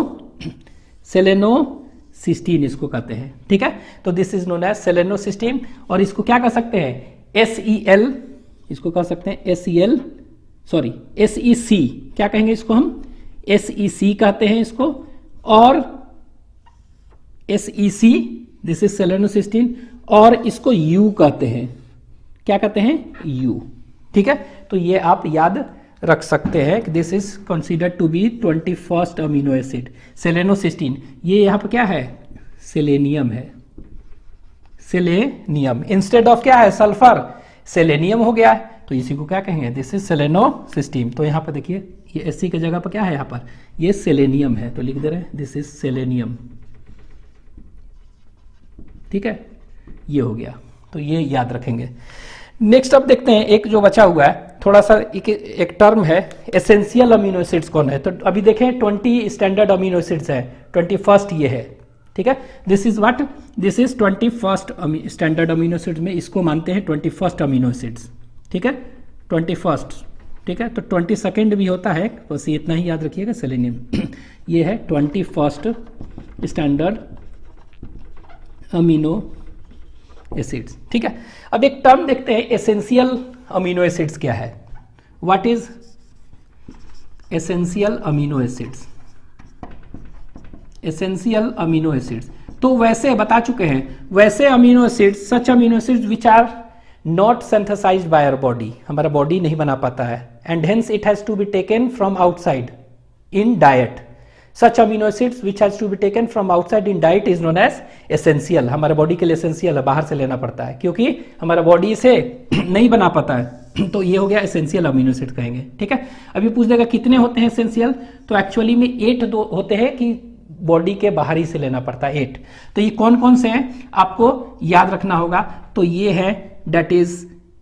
A: सेलेनोसिस्टीन इसको कहते हैं। ठीक है, तो this is known as selenocysteine. और इसको क्या कह सकते हैं, SEL, इसको कह सकते हैं SEC, क्या कहेंगे इसको हम, SEC कहते हैं इसको, और SEC, दिस इज सेलेनोसिस्टीन, और इसको U कहते हैं, क्या कहते हैं, U। ठीक है, तो ये आप याद रख सकते हैं कि this is considered to be 21st amino acid, selenocysteine. ये यहाँ पर क्या है, सेलेनियम है, सेलेनियम इंस्टेड ऑफ क्या है, सल्फर, सेलेनियम हो गया है, तो इसी को क्या कहेंगे, दिस इज सेलेनोसिस्टीन। तो यहाँ पर देखिए, ये SC की जगह पर क्या है, यहाँ पर ये सेलेनियम है, तो लिख दे रहे हैं दिस इज सेलेनियम। ठीक है, ये हो गया, तो ये याद रखेंगे। नेक्स्ट अब देखते हैं, एक जो बचा हुआ है थोड़ा सा, एक टर्म है एसेंशियल अमीनो एसिड्स कौन है। तो अभी देखें 20 स्टैंडर्ड अमीनो एसिड्स है, 21st ये है। ठीक है, this is what, this is 21st standard amino acids में इसको मानते हैं 21st अमीनो एसिड्स। ठीक है, 21st। ठीक है, तो 22nd भी होता है, बस ये इतना ही याद रखिएगा, सेलेनियम। ये है 21st स्टैंडर्ड अमीनो एसिड्स। ठीक है, अब एक टर्म देखते हैं, एसेंशियल अमीनो एसिड्स क्या है, what is essential amino acids, essential amino acids. तो वैसे बता चुके हैं, वैसे amino acids, such amino acids which are not synthesized by our body, हमारा बॉडी नहीं बना पाता है, and hence it has to be taken from outside in diet. Such amino acids which has to be taken from outside in diet is known as essential। हमारे body के लिए essential है, बाहर से लेना पड़ता है, क्योंकि हमारा बॉडी इसे नहीं बना पाता है। तो ये हो गया एसेंशियल अमीनो एसिड कहेंगे। ठीक है, अभी पूछ देगा कितने होते हैं एसेंशियल, तो एक्चुअली में 8 होते हैं कि बॉडी के बाहरी से लेना पड़ता है, 8। तो ये कौन कौन से हैं आपको याद रखना होगा। तो ये है, डेट इज,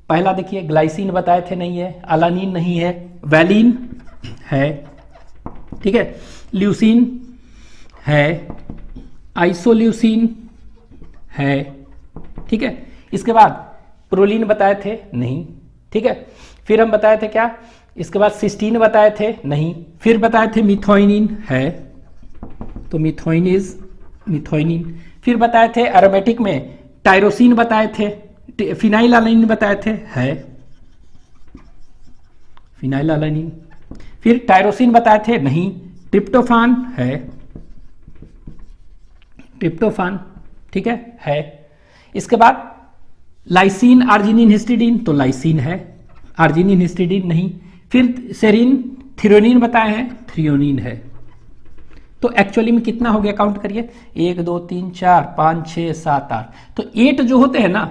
A: पहला देखिए ग्लाइसिन बताए थे, नहीं है, अलानिन नहीं है, वैलिन है, ठीक है, ल्यूसिन है, आइसोल्यूसिन है। ठीक है, इसके बाद प्रोलिन बताए थे, नहीं। ठीक है, फिर हम बताए थे क्या, इसके बाद सिस्टीन बताए थे, नहीं। फिर बताए थे मिथोइनिन है, तो मिथोइनिन। फिर बताए थे एरोमेटिक में टायरोसिन बताए थे, फिनाइलअलानिन बताए थे, है फिनाइलअलानिन। फिर टायरोसिन बताए थे, नहीं। ट्रिप्टोफान है, ट्रिप्टोफान, ठीक है। इसके बाद लाइसिन, आर्जिनिन, हिस्टिडीन, तो लाइसिन है, आर्जिनिन, हिस्टिडीन नहीं। फिर सेरिन, थ्रियोनिन बताए हैं, थ्रियोनिन है। तो एक्चुअली में कितना हो गया, काउंट करिए, 1 2 3 4 5 6 7 8। तो 8 जो होते हैं ना,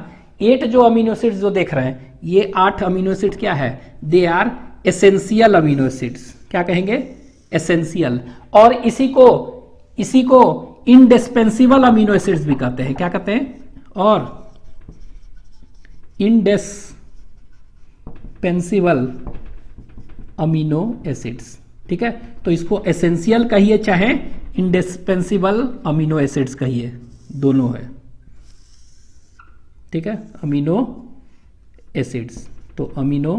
A: 8 जो अमीनो एसिड्स जो देख रहे हैं, ये 8 अमीनो एसिड क्या है, they are essential amino acids. क्या कहेंगे, एसेंशियल। और इसी को इंडिस्पेंसिबल अमीनो एसिड्स भी कहते हैं। क्या कहते हैं, और इंडिस्पेंसिबल अमीनो एसिड्स। ठीक है, तो इसको एसेंशियल कहिए चाहे इंडिस्पेंसिबल अमीनो एसिड्स कहिए, दोनों है। ठीक है, अमीनो एसिड्स, तो अमीनो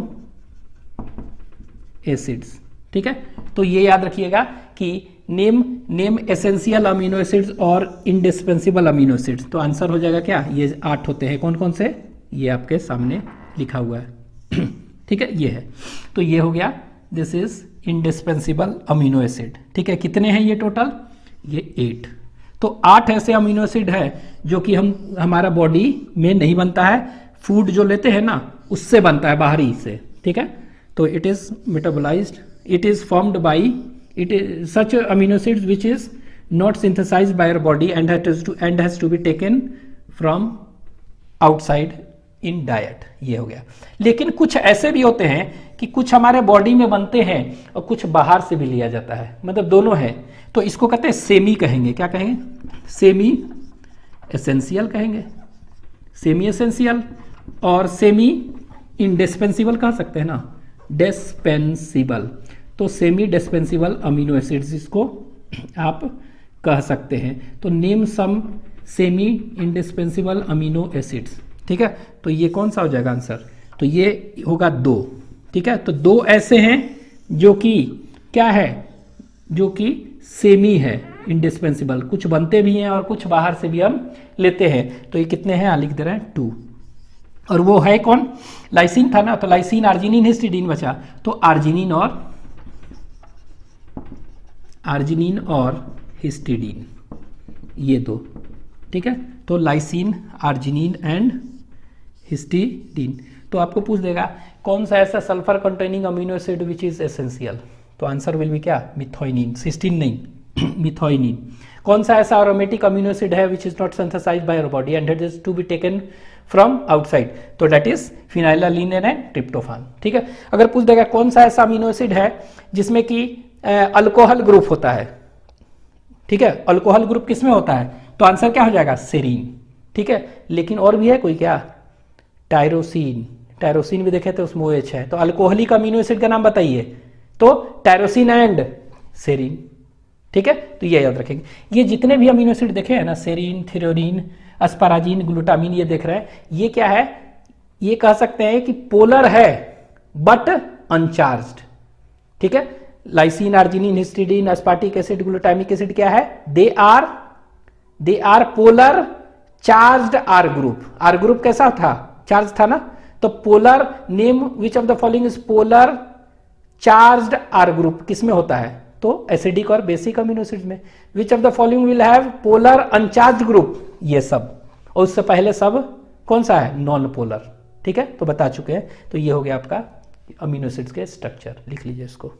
A: एसिड्स। ठीक है, तो ये याद रखिएगा कि नेम एसेंशियल अमीनो एसिड्स और इंडिस्पेंसिबल अमीनो एसिड्स। तो आंसर हो जाएगा क्या, ये 8 होते हैं। कौन कौन से, ये आपके सामने लिखा हुआ है। ठीक है, ये है, तो ये हो गया, this is indispensable amino acid. ठीक है, कितने हैं ये टोटल, ये 8। तो 8 ऐसे अमीनो एसिड है जो कि हमारा बॉडी में नहीं बनता है, फूड जो लेते हैं ना उससे बनता है, बाहरी से। ठीक है, तो it is metabolised, it is formed by it is such amino acids which is not synthesized by our body and has to be taken from outside in diet। ये हो गया। लेकिन कुछ ऐसे भी होते हैं कि कुछ हमारे बॉडी में बनते हैं और कुछ बाहर से भी लिया जाता है, मतलब दोनों है। तो इसको कहते हैं सेमी कहेंगे, क्या कहेंगे, सेमी एसेंशियल कहेंगे, सेमी एसेंशियल, और सेमी इंडिस्पेंसिबल कह सकते हैं ना, डिस्पेंसिबल। तो सेमी डिस्पेंसिबल अमीनो एसिड्स इसको आप कह सकते हैं। तो name some semi indispensable amino acids. ठीक है, तो ये कौन सा हो जाएगा आंसर, तो ये होगा 2। ठीक है, तो 2 ऐसे हैं जो कि क्या है, जो कि सेमी है, इंडिस्पेंसिबल, कुछ बनते भी हैं और कुछ बाहर से भी हम लेते हैं। तो ये कितने हैं, लिख दे रहे हैं 2। और वो है कौन, लाइसिन था ना, तो लाइसिन, आर्जिनिन, हिस्टिडीन बचा। तो आर्जिनिन और हिस्टिडीन, ये 2। ठीक है, तो लाइसिन, आर्जिनिन एंड हिस्टिडीन। तो आपको पूछ देगा कौन सा ऐसा sulphur containing amino acid which is essential, तो आंसर विल बी क्या, मिथाइनिन, सिस्टीन नहीं, मिथाइनिन। कौन सा ऐसा एरोमेटिक अमीनो एसिड है which is not synthesized by your body and it is to be taken from outside, तो that is phenylalanine and tryptophan. ठीक है, अगर पूछ देगा कौन सा ऐसा अमीनो एसिड है जिसमें कि अल्कोहल ग्रुप होता है, ठीक है, अल्कोहल ग्रुप किसमें होता है, तो आंसर क्या हो जाएगा, सेरीन। ठीक है, लेकिन और भी है कोई क्या, टायरोसिन, टायरोसिन भी देखे तो उसमें OH है। तो अल्कोहलिक अमीनो एसिड का नाम बताइए, तो टायरोसिन एंड सेरीन। ठीक है, तो ये याद रखेंगे। ये जितने भी अमीनो एसिड देखे हैं ना, सेरीन, थियोरीन, अस्पाराजीन, ग्लूटामीन, ये देख रहे हैं, ये क्या है, ये कह सकते हैं कि पोलर है बट अनचार्ज्ड। ठीक है, lysine, arginine, histidine, aspartic acid, glutamic acid क्या है, they are polar charged R group. R group कैसा था, चार्ज था ना, तो polar, name which of the following is polar charged R group, किसमें होता है, तो एसिडिक और बेसिक अमीनो एसिड्स में। विच of the following will have polar uncharged group, ये सब। और उससे पहले सब कौन सा है, नॉन पोलर। ठीक है, तो बता चुके हैं। तो ये हो गया आपका अमीनो एसिड्स के स्ट्रक्चर, लिख लीजिए इसको।